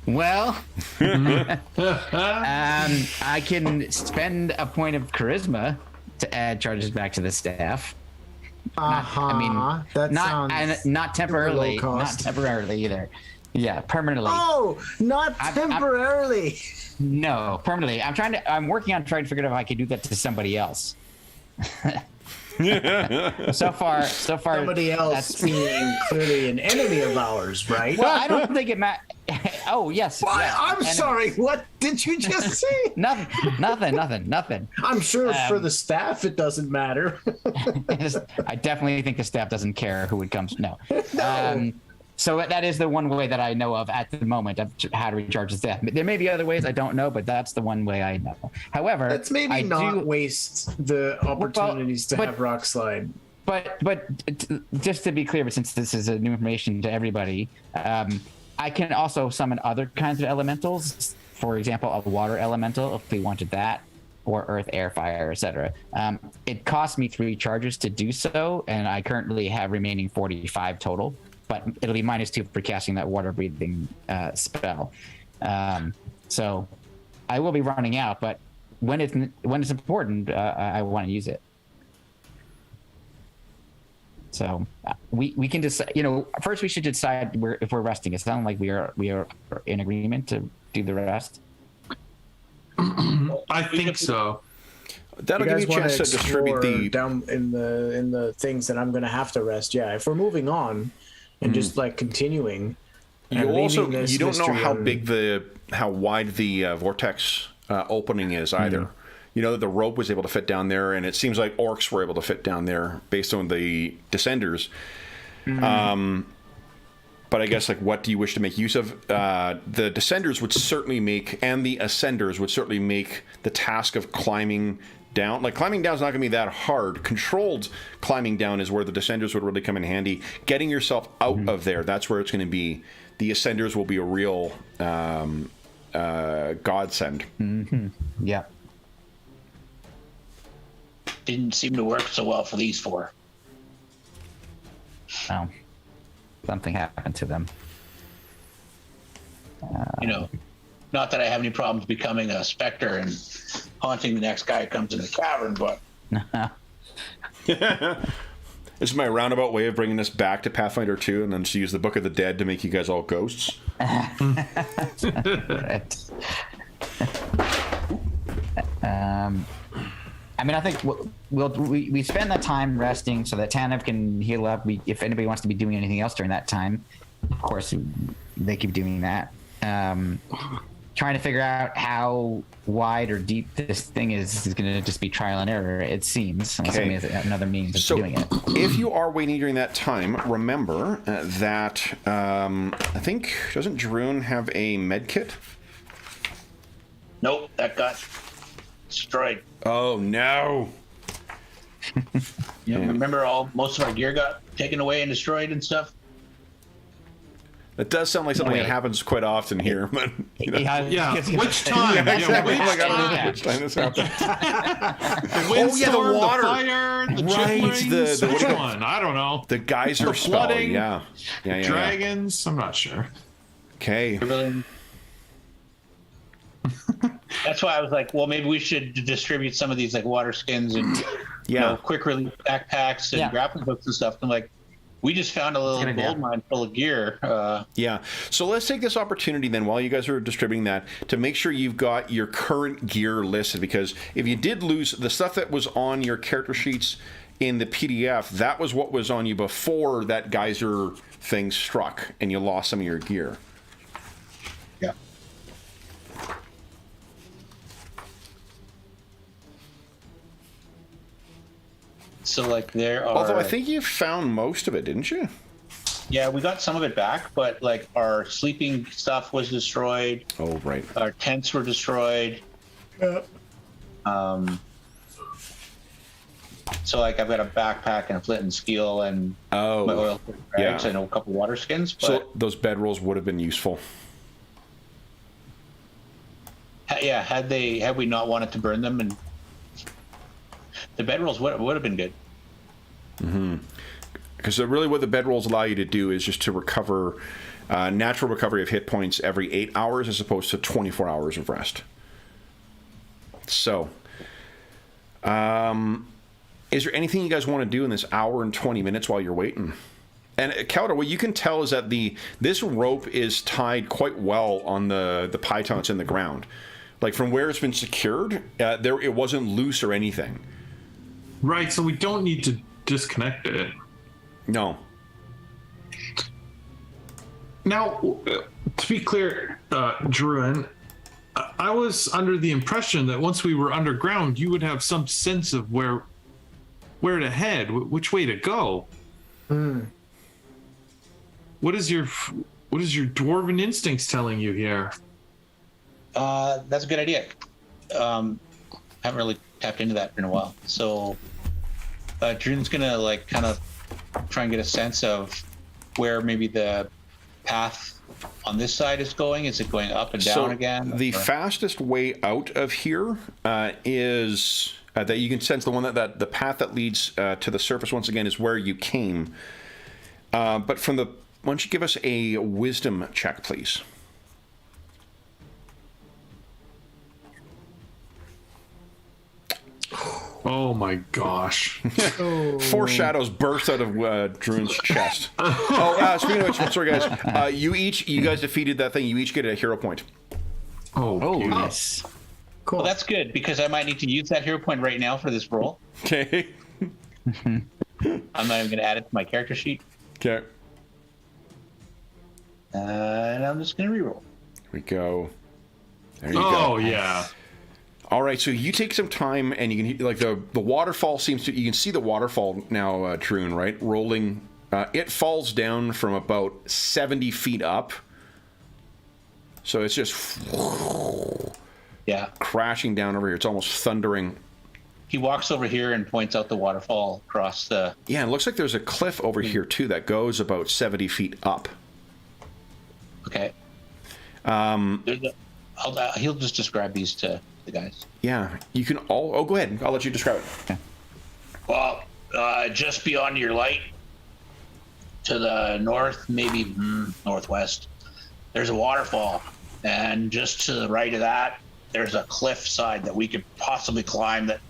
Well, I can spend a point of charisma to add charges back to the staff. Not temporarily. Not temporarily either. Yeah, permanently. Oh, not temporarily. No, permanently. I'm working on trying to figure out if I can do that to somebody else. So far, somebody else being clearly an enemy of ours, right? Well, I don't think it matters. Oh, yes. Well, yeah, I'm sorry. What did you just say? Nothing. I'm sure for the staff it doesn't matter. I definitely think the staff doesn't care who it comes. No. So that is the one way that I know of at the moment of how to recharge his death. There may be other ways, I don't know, but that's the one way I know. However, let's maybe not waste the opportunities to have rock slide. But just to be clear, but since this is new information to everybody, I can also summon other kinds of elementals. For example, a water elemental if we wanted that, or earth, air, fire, etc. It costs me 3 charges to do so, and I currently have remaining 45 total. But it'll be -2 for casting that water breathing spell. So I will be running out, but when it's important, I want to use it. So we can decide. First we should decide if we're resting. It sounds like we are in agreement to do the rest. I think so. That'll give you a chance to distribute the down in the things that I'm going to have to rest. Yeah, if we're moving on and just like continuing. You don't know how wide the vortex opening is either. You know that the rope was able to fit down there, and it seems like orcs were able to fit down there based on the descenders. But I guess, like, what do you wish to make use of? The descenders would certainly make, and the ascenders would certainly make the task of climbing down. Like, climbing down is not going to be that hard. Controlled climbing down is where the descenders would really come in handy. Getting yourself out of there, that's where it's going to be. The ascenders will be a real godsend. Yeah. Didn't seem to work so well for these 4. Oh, something happened to them. Not that I have any problems becoming a specter and haunting the next guy who comes in the cavern, but This is my roundabout way of bringing this back to Pathfinder 2, and then just use the Book of the Dead to make you guys all ghosts. Right. I mean, I think we spend that time resting so that Tanev can heal up. If anybody wants to be doing anything else during that time, of course, they keep doing that. Trying to figure out how wide or deep this thing is going to just be trial and error, it seems. Unless somebody has another means of doing it. If you are waiting during that time, remember that I think, doesn't Druin have a med kit? nope, that got destroyed. Oh, no. Remember most of our gear got taken away and destroyed and stuff? That does sound like something that happens quite often here, but yeah. Which time? Which time this happened? The windstorm, the water, the fire, the right? Which one? I don't know. The geyser the spell. Flooding, yeah. Dragons. I'm not sure. Okay. That's why I was like, well, maybe we should distribute some of these like water skins and quick release backpacks and grappling hooks and stuff. I'm like, we just found a little gold mine full of gear. So let's take this opportunity then, while you guys are distributing that, to make sure you've got your current gear listed, because if you did lose the stuff that was on your character sheets in the PDF, that was what was on you before that geyser thing struck and you lost some of your gear. Yeah. So like there are. Although I think you found most of it, didn't you? Yeah, we got some of it back, but like our sleeping stuff was destroyed. Oh, right. Our tents were destroyed. Yep. So like I've got a backpack and a flint and steel and my oil bags and a couple water skins. But so those bedrolls would have been useful. Yeah, had we not wanted to burn them, and the bedrolls would have been good. Because really what the bedrolls allow you to do is just to recover natural recovery of hit points every 8 hours as opposed to 24 hours of rest. So, is there anything you guys want to do in this hour and 20 minutes while you're waiting? And Calder, what you can tell is that this rope is tied quite well on the pythons in the ground. Like from where it's been secured, it wasn't loose or anything. Right, so we don't need to disconnect it. No. Now, to be clear, Druin, I was under the impression that once we were underground, you would have some sense of where to head, which way to go. what is your dwarven instincts telling you here? That's a good idea. Haven't really tapped into that in a while. So Druin's gonna like kind of try and get a sense of where maybe the path on this side is going. Is it going up and down again? The fastest way out of here is that you can sense the one that the path that leads to the surface once again is where you came. But from the, why don't you give us a wisdom check, please? Oh my gosh. 4 shadows burst out of Druin's chest. Speaking of which, sorry guys, you guys defeated that thing. You each get a hero point. Oh, Nice. Cool. Well, that's good because I might need to use that hero point right now for this roll. Okay. I'm not even going to add it to my character sheet. Okay. And I'm just going to reroll. Here we go. There you go. Oh yeah. All right, so you take some time, and you can like the waterfall seems to. You can see the waterfall now, Druin, right? Rolling. It falls down from about 70 feet up, so it's just crashing down over here. It's almost thundering. He walks over here and points out the waterfall across the. Yeah, it looks like there's a cliff over here too that goes about 70 feet up. Okay. He'll just describe these to the guys. Yeah, you can all. Oh, go ahead. I'll let you describe it. Okay. Well, just beyond your light, to the north, maybe northwest, there's a waterfall, and just to the right of that, there's a cliff side that we could possibly climb. That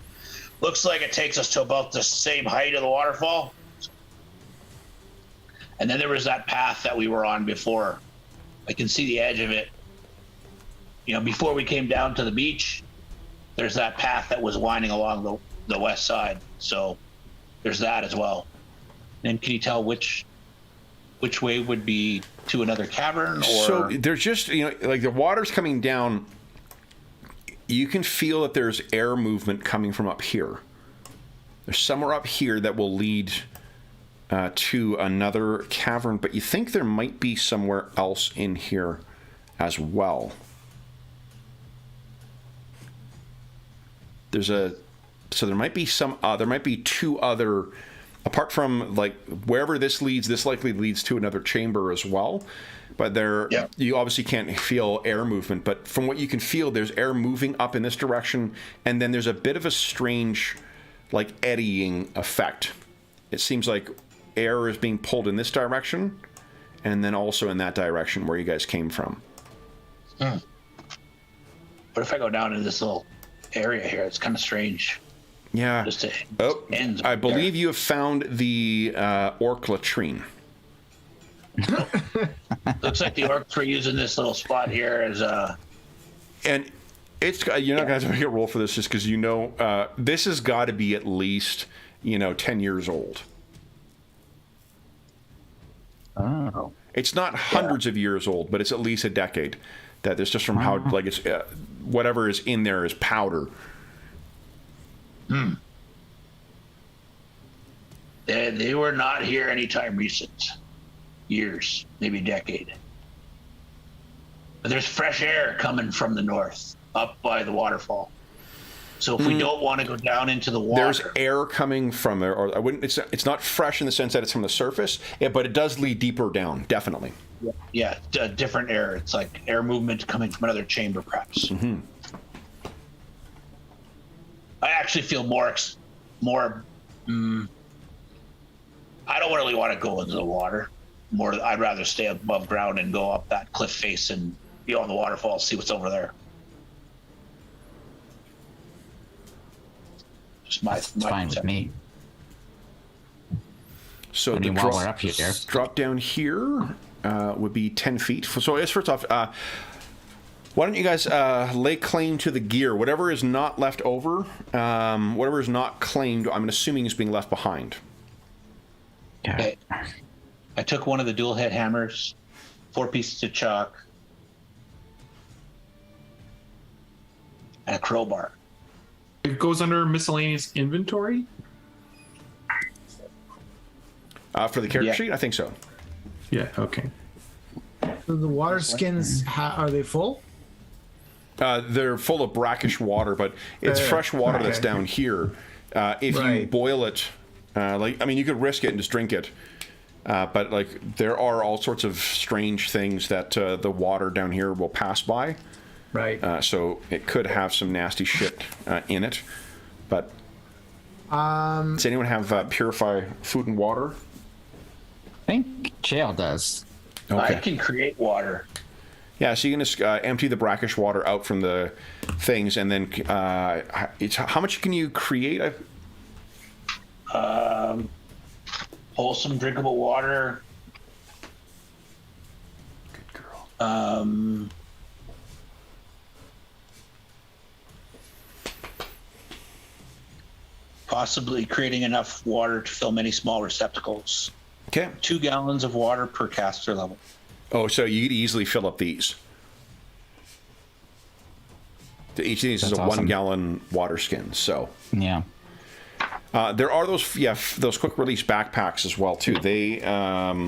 looks like it takes us to about the same height of the waterfall. And then there was that path that we were on before. I can see the edge of it. You know, before we came down to the beach, there's that path that was winding along the west side. So there's that as well. And can you tell which way would be to another cavern? Or so there's just, you know, like the water's coming down. You can feel that there's air movement coming from up here. There's somewhere up here that will lead to another cavern, but you think there might be somewhere else in here as well. So there might be there might be 2 other, apart from like wherever this leads, this likely leads to another chamber as well. But you obviously can't feel air movement, but from what you can feel, there's air moving up in this direction, and then there's a bit of a strange, like eddying effect. It seems like air is being pulled in this direction, and then also in that direction where you guys came from. What if I go down into this little area here? It's kind of strange. Yeah. I believe you have found the orc latrine. Looks like the orcs were using this little spot here as a. And you're not going to have to roll for this just because this has got to be at least 10 years old. Oh. It's not hundreds of years old, but it's at least a decade. That there's just from how like it's whatever is in there is powder. They were not here anytime recent. Years, maybe a decade. But there's fresh air coming from the north, up by the waterfall. So if we don't want to go down into the water, there's air coming from there. Or I wouldn't. It's not fresh in the sense that it's from the surface, but it does lead deeper down, definitely. Yeah, different air. It's like air movement coming from another chamber, perhaps. Mm-hmm. I actually feel more. I don't really want to go into the water. I'd rather stay above ground and go up that cliff face and be on the waterfall, see what's over there. Just my fine with me. So the drop down here would be 10 feet. So I guess first off, why don't you guys lay claim to the gear? Whatever is not left over, whatever is not claimed, I'm assuming is being left behind. Okay. I took one of the dual head hammers, 4 pieces of chalk, and a crowbar. It goes under miscellaneous inventory? For the character sheet? I think so. Yeah. Okay. So the water skins, are they full? They're full of brackish water, but it's fresh water that's down here. If you boil it, you could risk it and just drink it. But like, there are all sorts of strange things that the water down here will pass by. Right. So it could have some nasty shit in it. But does anyone have purify food and water? I think jail does. Okay. I can create water. Yeah, so you can just empty the brackish water out from the things, and then how much can you create? Wholesome, drinkable water. Good girl. Possibly creating enough water to fill many small receptacles. Okay. 2 gallons of water per caster level. Oh, so you could easily fill up these. Each of these is a awesome 1 gallon water skin. So yeah, there are those quick release backpacks as well too. They are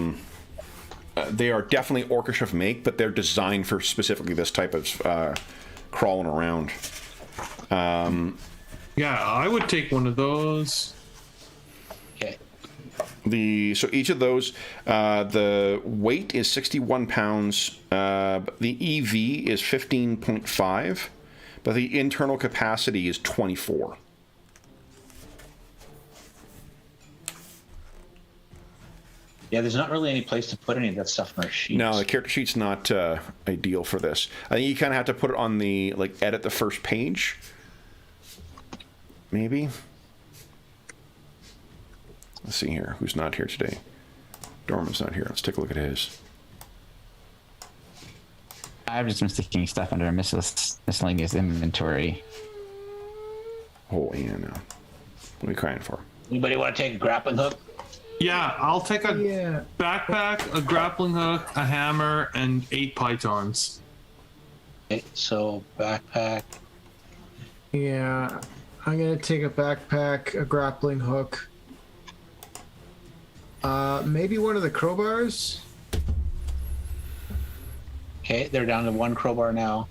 definitely orcish of make, but they're designed for specifically this type of crawling around. Yeah, I would take one of those. Okay. So each of those, the weight is 61 pounds. The EV is 15.5, but the internal capacity is 24. Yeah, there's not really any place to put any of that stuff in our sheets. No, the character sheet's not ideal for this. I think you kind of have to put it on the, edit the first page. Maybe. Let's see here. Who's not here today? Dorman's not here. Let's take a look at his. I've just been sticking stuff under a miscellaneous inventory. Oh, yeah, no. What are we crying for? Anybody want to take a grappling hook? Yeah, I'll take a backpack, a grappling hook, a hammer, and 8 pythons. Okay, so backpack. Yeah, I'm gonna take a backpack, a grappling hook. Maybe one of the crowbars. Okay, they're down to 1 crowbar now.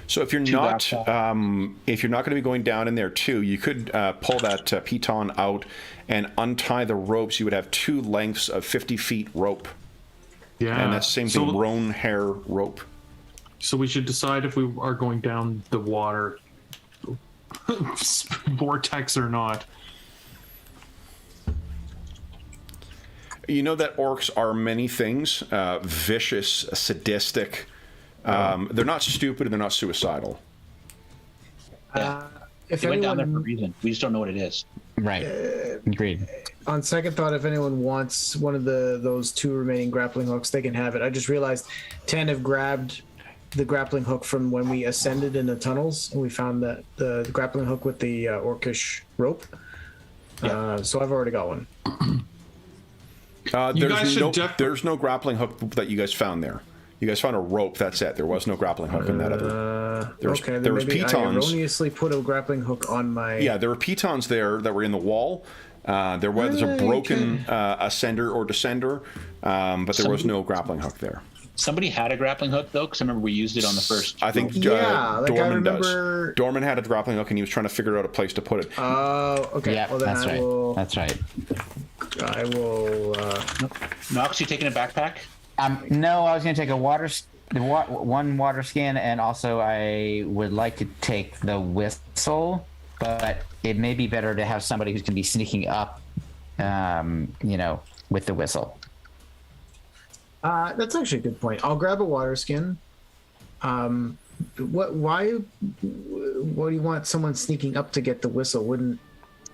So if you're not going to be going down in there too, you could pull that piton out and untie the ropes. You would have 2 lengths of 50 feet rope. Yeah, and that's the same thing, roan hair rope. So we should decide if we are going down the water vortex or not. You know that orcs are many things: vicious, sadistic. They're not stupid and they're not suicidal. If they went down there anyone, for a reason. We just don't know what it is. Right. Agreed. on second thought, if anyone wants one of those 2 remaining grappling hooks, they can have it. I just realized 10 have grabbed the grappling hook from when we ascended in the tunnels, and we found that the grappling hook with the orcish rope. So I've already got one. There's no grappling hook that you guys found there. You guys found a rope. That's it. There was no grappling hook in that other. There was pitons. I erroneously put a grappling hook on my. Yeah, there were pitons there that were in the wall. There's a broken ascender or descender, but there was no grappling hook there. Somebody had a grappling hook though, because I remember we used it on the first. I think Dorman does. Dorman had a grappling hook, and he was trying to figure out a place to put it. Oh, okay. Yeah, well, then that's right. That's right. I will. Knox, you taking a backpack? No, I was going to take one water skin, and also I would like to take the whistle, but it may be better to have somebody who's going to be sneaking up, with the whistle. That's actually a good point. I'll grab a water skin. Why do you want someone sneaking up to get the whistle?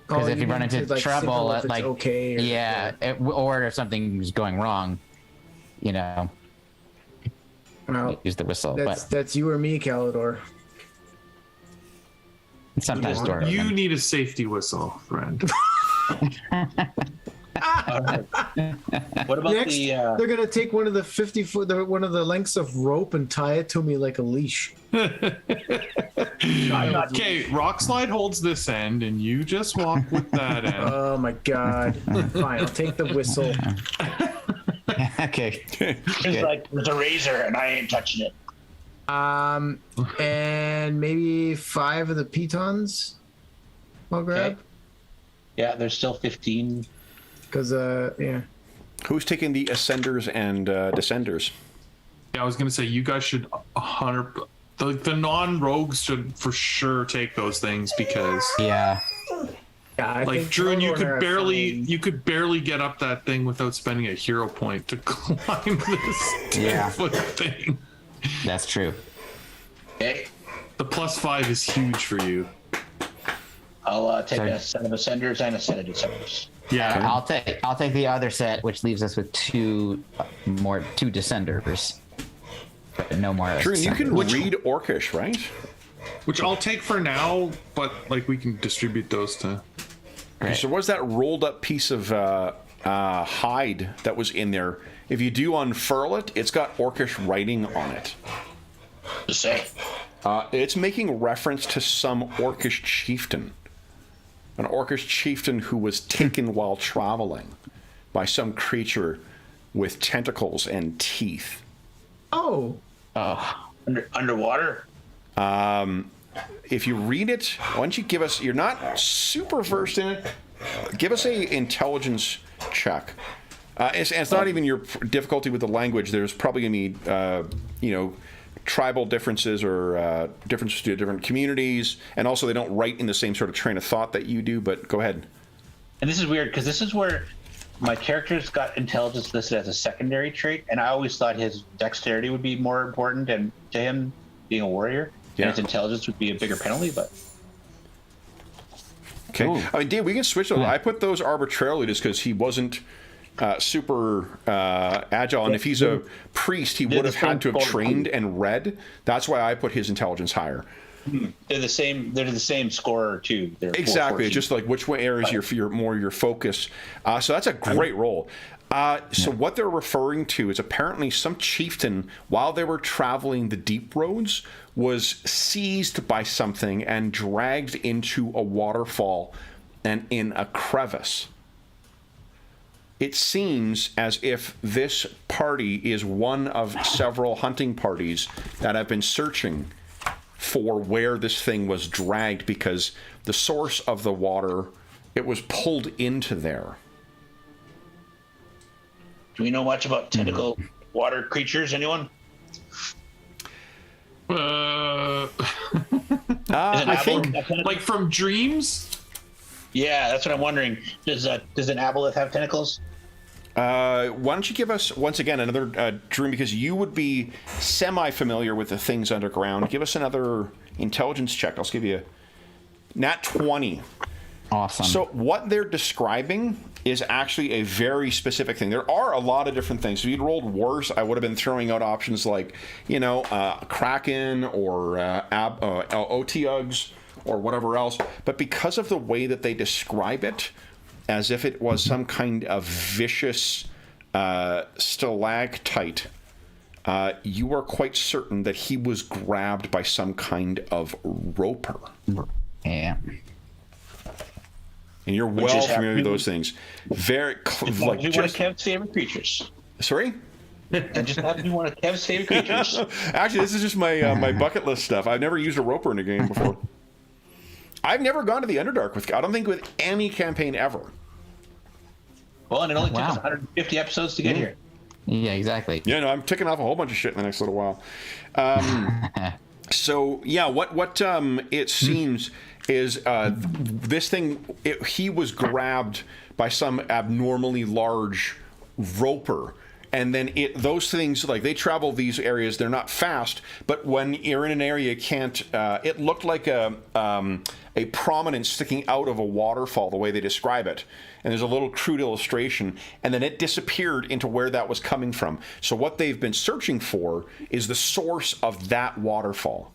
Because if you run into trouble, okay, or if something's going wrong, well, use the whistle. That's you or me, Calidor. Sometimes you need a safety whistle, friend. What about Next, they're gonna take one of the 50-foot, one of the lengths of rope and tie it to me like a leash. Okay, Rock Slide holds this end, and you just walk with that end. Oh my god! Fine, I'll take the whistle. Okay. He's like, there's a razor, and I ain't touching it. And maybe 5 of the pitons I'll grab. Okay. Yeah, there's still 15. Because, yeah. Who's taking the ascenders and descenders? Yeah, I was gonna say you guys should 100. The non-rogues should for sure take those things because Yeah. Yeah, I like think Druin, you Kalador could barely get up that thing without spending a hero point to climb this 10-foot thing. That's true. Okay. The +5 is huge for you. I'll take a set of ascenders and a set of descenders. Yeah, I'll take the other set, which leaves us with 2 descenders. But no more. Drew, you can ascenders. read Orcish, right? which I'll take for now, but like we can distribute those to. Right. So was that rolled up piece of hide that was in there? If you do unfurl it, it's got Orcish writing on it. To say. It's making reference to some Orcish chieftain. An Orcish chieftain who was taken while traveling by some creature with tentacles and teeth. Oh. Underwater? If you read it, why don't you give us... You're not super versed in it. Give us a intelligence check. It's not even your difficulty with the language. There's probably going to be, tribal differences or differences to different communities. And also they don't write in the same sort of train of thought that you do, but go ahead. And this is weird, because this is where my character's got intelligence listed as a secondary trait, and I always thought his dexterity would be more important and to him being a warrior. Yeah. And his intelligence would be a bigger penalty, but... Okay. Ooh. I mean, Dave, we can switch those. I put those arbitrarily just because he wasn't super agile. And if he's a priest, he would have had to have trained and read. That's why I put his intelligence higher. They're the same score, too. They're Exactly. 414. Just like which way areas your more your focus. So that's a great roll. So what they're referring to is apparently some chieftain, while they were traveling the deep roads, was seized by something and dragged into a waterfall and in a crevice. It seems as if this party is one of several hunting parties that have been searching for where this thing was dragged, because the source of the water, it was pulled into there. Do we know much about tentacle water creatures, anyone? I think Like from dreams. Yeah, that's what I'm wondering. Does an aboleth have tentacles? why don't you give us once again another Dream, because you would be semi-familiar with the things underground. Give us another intelligence check. I'll give you a nat 20. Awesome. So what they're describing is actually a very specific thing. There are a lot of different things. If you'd rolled worse, I would have been throwing out options like, Kraken or Otyugs or whatever else. But because of the way that they describe it, as if it was some kind of vicious stalactite, you are quite certain that he was grabbed by some kind of roper. Yeah. And you're well familiar with those things. Very like one of Kev's favorite creatures. Sorry? And just have to be one of Kev's favorite creatures. Actually, this is just my my bucket list stuff. I've never used a roper in a game before. I've never gone to the Underdark with. I don't think with any campaign ever. Well, and it only took us 150 episodes to get here. Yeah, exactly. Yeah, no, I'm ticking off a whole bunch of shit in the next little while. So yeah, what it seems is this thing. He was grabbed by some abnormally large roper. And then those things, like they travel these areas, they're not fast, but when you're in an area you can't, it looked like a prominence sticking out of a waterfall, the way they describe it. And there's a little crude illustration, and then it disappeared into where that was coming from. So what they've been searching for is the source of that waterfall.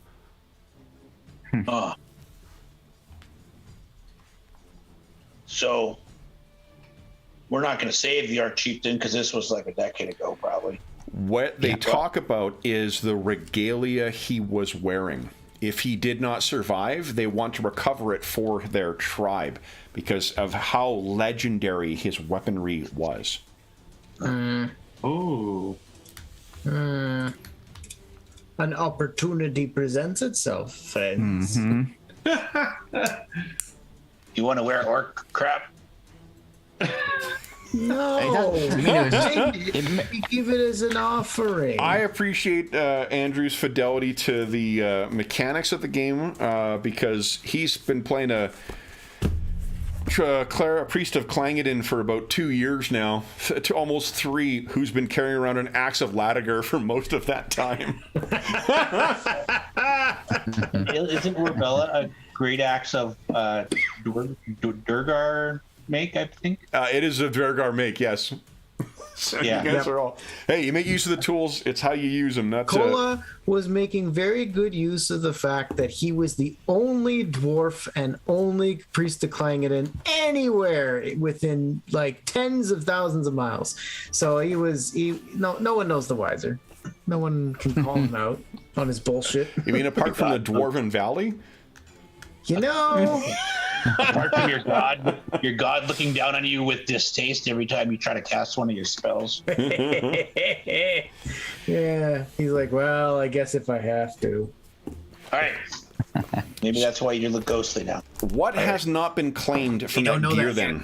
So we're not going to save the Archchieftain because this was like a decade ago, probably. What they talk about is the regalia he was wearing. If he did not survive, they want to recover it for their tribe because of how legendary his weaponry was. Oh. An opportunity presents itself, friends. You want to wear orc crap? No, give it as an offering. I appreciate Andrew's fidelity to the mechanics of the game because he's been playing a priest of Clangeddon for about 2 years now, to almost 3, who's been carrying around an axe of Latigar for most of that time. Isn't Urbella a great axe of Durgar make, I think? It is a Durgar make, yes. So Yeah. you guys are all... Hey, you make use of the tools. It's how you use them. That's Kola was making very good use of the fact that he was the only dwarf and only priest of Clangeddon anywhere within like tens of thousands of miles. So no one knows the wiser. No one can call him out on his bullshit. You mean apart from the Dwarven Valley? You know, Apart from your god looking down on you with distaste every time you try to cast one of your spells. yeah. He's like, well, I guess if I have to. All right. Maybe that's why you look ghostly now. What has not been claimed from don't that know gear that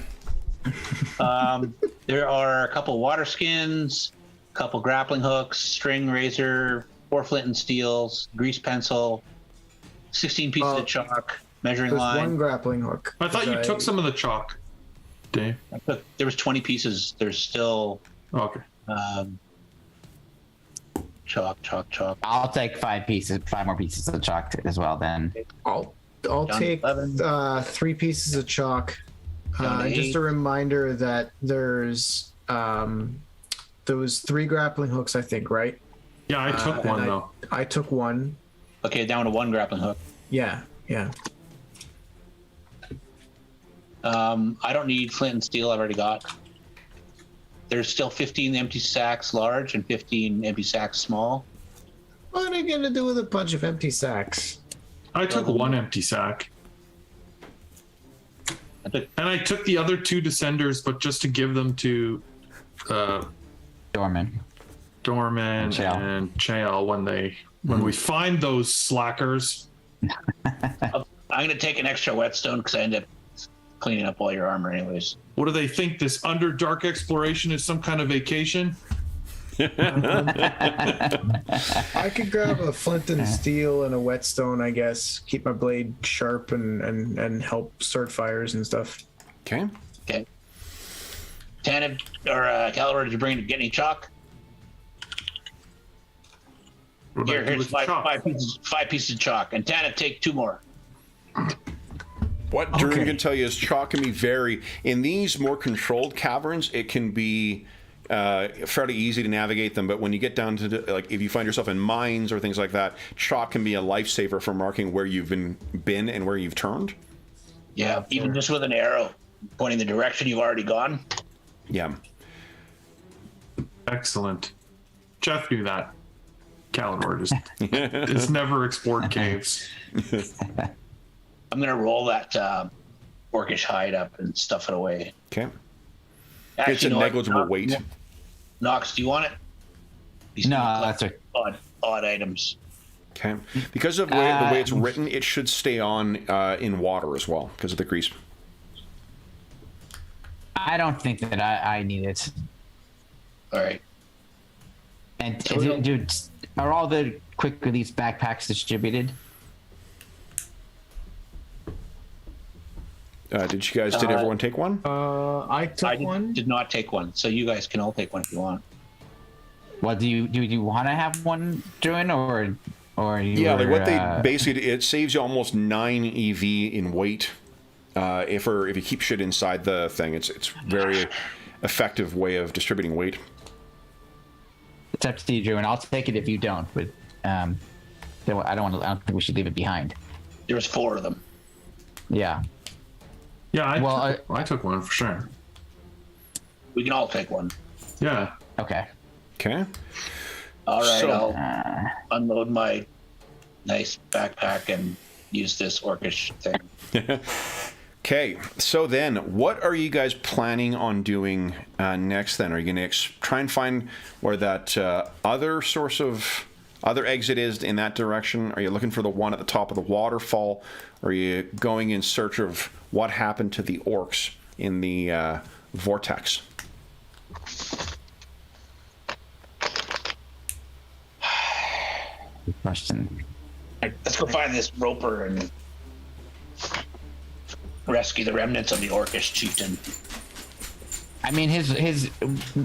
then? There are a couple water skins, a couple grappling hooks, string razor, 4 flint and steels, grease pencil, 16 pieces of chalk, measuring There's line. one grappling hook. I thought you took some of the chalk, Dave. There was 20 pieces. There's still Okay. chalk. I'll take 5 more pieces of chalk as well. Then I'll Down take 11. 3 pieces of chalk. Down to Just 8. a reminder that there's those 3 grappling hooks, I think, right? Yeah, I took one and though. I took one. Okay, down to 1 grappling hook. Yeah. I don't need flint and steel. I've already got. There's still 15 empty sacks large and 15 empty sacks small. What are you gonna do with a bunch of empty sacks? I took one empty sack. And I took the other 2 descenders, but just to give them to Dorman. Dorman and Chael when we find those slackers. I'm going to take an extra whetstone because I end up cleaning up all your armor anyways. What do they think? This Underdark exploration is some kind of vacation? I could grab a flint and steel and a whetstone, I guess. Keep my blade sharp and help start fires and stuff. Okay. Tanib or Calor, did you get any chalk? What do I do Here's with the chalk? 5 pieces of chalk. And Tanib, take 2 more. What Druin can tell you is chalk can be very... In these more controlled caverns, it can be fairly easy to navigate them, but when you get down to, like, if you find yourself in mines or things like that, chalk can be a lifesaver for marking where you've been and where you've turned. Yeah, even just with an arrow pointing the direction you've already gone. Yeah. Excellent. Jeff knew that. Calidor just has never explored caves. I'm going to roll that orcish hide up and stuff it away. Okay. Actually, It's a negligible weight. Knox, do you want it? These No, look that's like odd items. Okay. Because of the way it's written, it should stay on in water as well because of the grease. I don't think that I need it. All right. And dude, are all the quick release backpacks distributed? Did everyone take one? I took one. Did not take one, so you guys can all take one if you want. Well, do you want to have one, Druin, or you? Yeah, like what they basically, it saves you almost 9 EV in weight if you keep shit inside the thing. It's very effective way of distributing weight. It's up to you, Druin. I'll take it if you don't, but I don't think we should leave it behind. There's 4 of them. Yeah. Yeah, I took one for sure. We can all take one. Yeah. Okay. Okay. All right, So- I'll unload my nice backpack and use this orcish thing. Okay, so then, what are you guys planning on doing next then? Are you going to try and find where that other exit is in that direction? Are you looking for the one at the top of the waterfall? Or are you going in search of what happened to the orcs in the vortex? Good question. Let's go find this roper and rescue the remnants of the orcish chieftain. I mean, his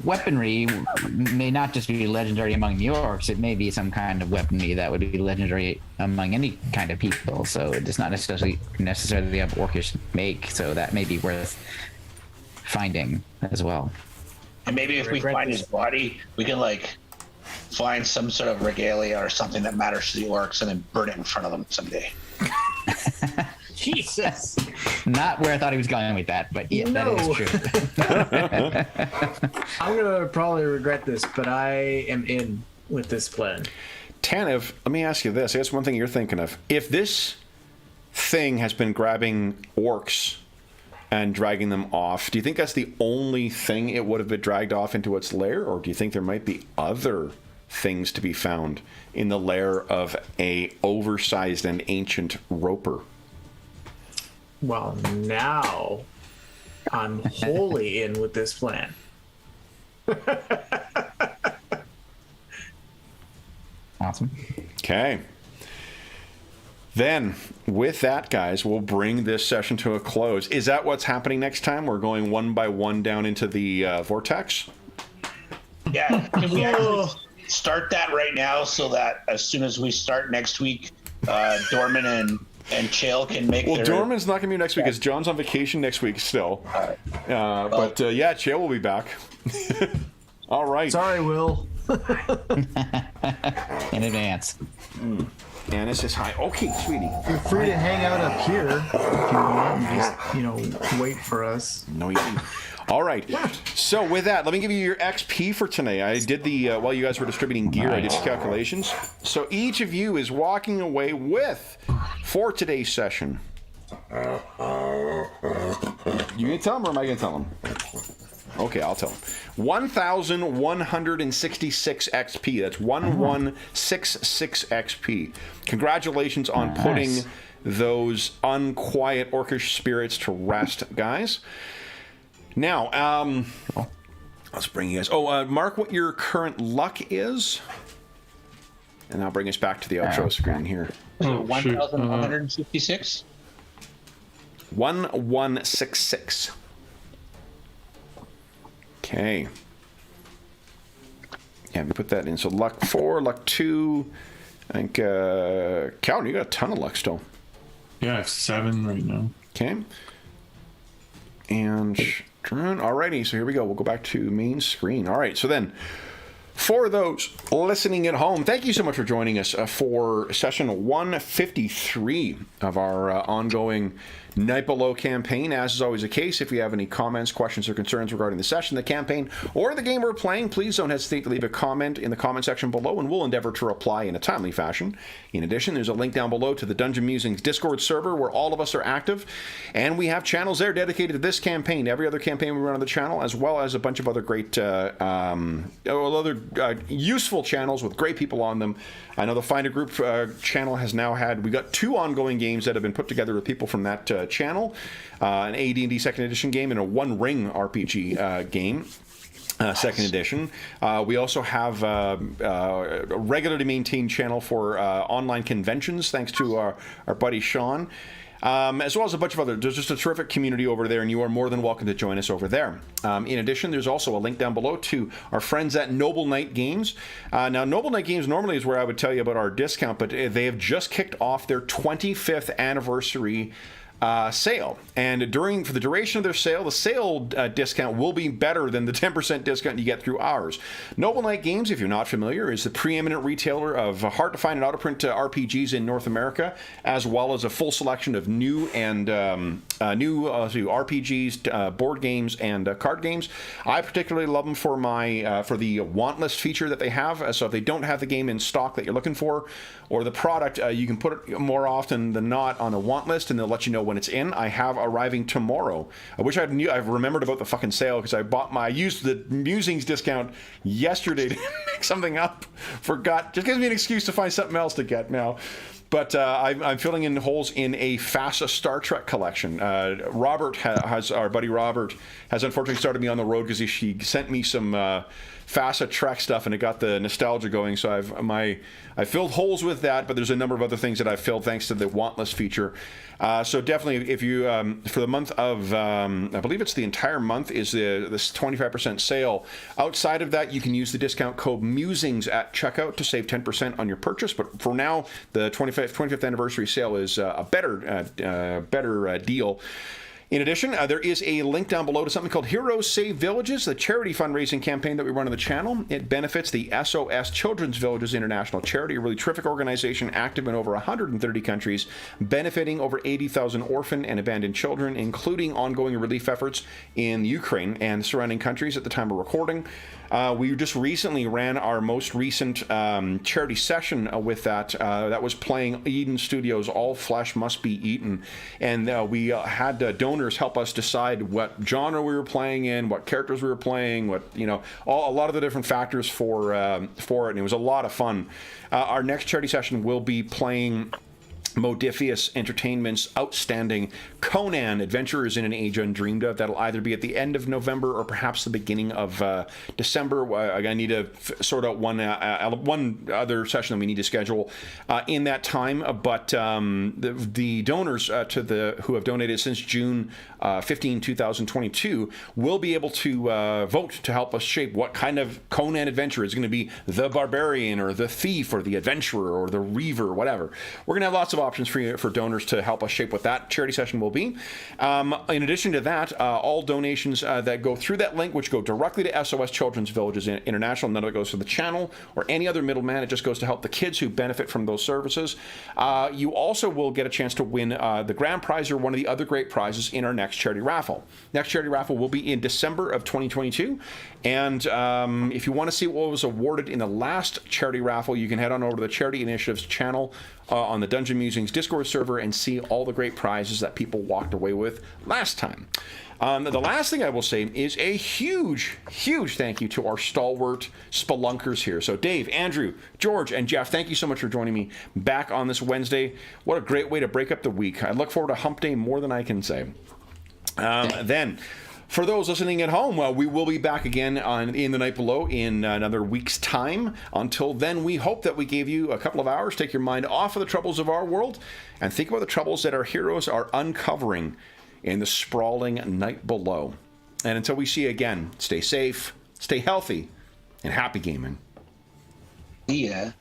weaponry may not just be legendary among the orcs. It may be some kind of weaponry that would be legendary among any kind of people. So it's not necessarily of orcish make. So that may be worth finding as well. And maybe if we find his body, we can find some sort of regalia or something that matters to the orcs and then burn it in front of them someday. Jesus. Not where I thought he was going with that, but yeah, No. That is true. I'm gonna probably regret this, but I am in with this plan. Tanev, let me ask you this. I guess one thing you're thinking of. If this thing has been grabbing orcs and dragging them off, do you think that's the only thing it would have been dragged off into its lair? Or do you think there might be other things to be found in the lair of a oversized and ancient roper? Well, now I'm wholly in with this plan. Awesome. Okay. Then, with that, guys, we'll bring this session to a close. Is that what's happening next time? We're going one by one down into the vortex? Yeah, can we actually start that right now so that as soon as we start next week, Dorman and Chael can make Well, Dorman's not going to be next week because John's on vacation next week still. But yeah, Chael will be back. All right. Sorry, Will. In advance. Anna says hi. Okay, sweetie. You're free to hang out up here if you want and just, wait for us. No, you didn't. All right. So with that, let me give you your XP for tonight. I did while you guys were distributing gear, I did some calculations. So each of you is walking away with, for today's session. You gonna tell him or am I gonna tell him? Okay, I'll tell him. 1,166 XP. That's 1166 XP. Congratulations on putting those unquiet orcish spirits to rest, guys. Now, let's bring you guys. Mark what your current luck is. And I'll bring us back to the outro screen here. 1,156? 1166. Okay. Yeah, we put that in. So luck 4, luck 2. I think, Calvin, you got a ton of luck still. Yeah, I have 7 right now. Okay. And alrighty, so here we go. We'll go back to main screen. All right, so then, for those listening at home, thank you so much for joining us for session 153 of our ongoing Night Below campaign. As is always the case, if you have any comments, questions, or concerns regarding the session, the campaign, or the game we're playing, please don't hesitate to leave a comment in the comment section below, and we'll endeavor to reply in a timely fashion. In addition, there's a link down below to the Dungeon Musings Discord server where all of us are active, and we have channels there dedicated to this campaign, every other campaign we run on the channel, as well as a bunch of other great, useful channels with great people on them. I know the Find a Group channel has now we got 2 ongoing games that have been put together with people from that channel, an AD&D second edition game and a One Ring RPG game. Second edition. We also have a regularly maintained channel for online conventions, thanks to our buddy Sean. As well as a bunch of other. There's just a terrific community over there, and you are more than welcome to join us over there. In addition, there's also a link down below to our friends at Noble Knight Games. Now, Noble Knight Games normally is where I would tell you about our discount, but they have just kicked off their 25th anniversary sale, and for the duration of their sale, the sale discount will be better than the 10% discount you get through ours. Noble Knight Games, if you're not familiar, is the preeminent retailer of hard-to-find and out-of-print RPGs in North America, as well as a full selection of new and RPGs, board games, and card games. I particularly love them for the want list feature that they have. So if they don't have the game in stock that you're looking for, or the product, you can put it more often than not on a want list, and they'll let you know when when it's in. I have arriving tomorrow. I wish I've remembered about the fucking sale because I used the Musings discount yesterday to make something up. Forgot. Just gives me an excuse to find something else to get now. But I'm filling in holes in a FASA Star Trek collection. Our buddy Robert has unfortunately started me on the road because he sent me some FASA Trek stuff, and it got the nostalgia going. So I filled holes with that, but there's a number of other things that I've filled thanks to the want list feature. So definitely, if you for the month of I believe it's the entire month is this 25% sale. Outside of that, you can use the discount code Musings at checkout to save 10% on your purchase. But for now, the 25th anniversary sale is a better deal. In addition, there is a link down below to something called Heroes Save Villages, the charity fundraising campaign that we run on the channel. It benefits the SOS Children's Villages International Charity, a really terrific organization active in over 130 countries, benefiting over 80,000 orphan and abandoned children, including ongoing relief efforts in Ukraine and surrounding countries at the time of recording. We just recently ran our most recent charity session with that. That was playing Eden Studios' All Flesh Must Be Eaten. And we had donors help us decide what genre we were playing in, what characters we were playing, a lot of the different factors for it. And it was a lot of fun. Our next charity session will be playing Modifius Entertainment's outstanding Conan Adventurers in an Age Undreamed Of. That'll either be at the end of November or perhaps the beginning of December. I need to sort out one other session that we need to schedule in that time. But the donors who have donated since June 15, 2022 will be able to vote to help us shape what kind of Conan adventure is going to be: the barbarian or the thief or the adventurer or the reaver, or whatever. We're going to have lots of options for donors to help us shape what that charity session will be. In addition to that, all donations that go through that link, which go directly to SOS Children's Villages International, none of it goes to the channel or any other middleman. It just goes to help the kids who benefit from those services. You also will get a chance to win the grand prize or one of the other great prizes in our next charity raffle. Next charity raffle will be in December of 2022. And if you want to see what was awarded in the last charity raffle, you can head on over to the Charity Initiatives channel on the Dungeon Musings Discord server and see all the great prizes that people walked away with last time. The last thing I will say is a huge thank you to our stalwart spelunkers here. So Dave, Andrew, George, and Jeff, thank you so much for joining me back on this Wednesday. What a great way to break up the week. I look forward to Hump Day more than I can say. Then, for those listening at home, we will be back again in the night below in another week's time. Until then, we hope that we gave you a couple of hours, take your mind off of the troubles of our world, and think about the troubles that our heroes are uncovering in the sprawling night below. And until we see you again, stay safe, stay healthy, and happy gaming. Yeah.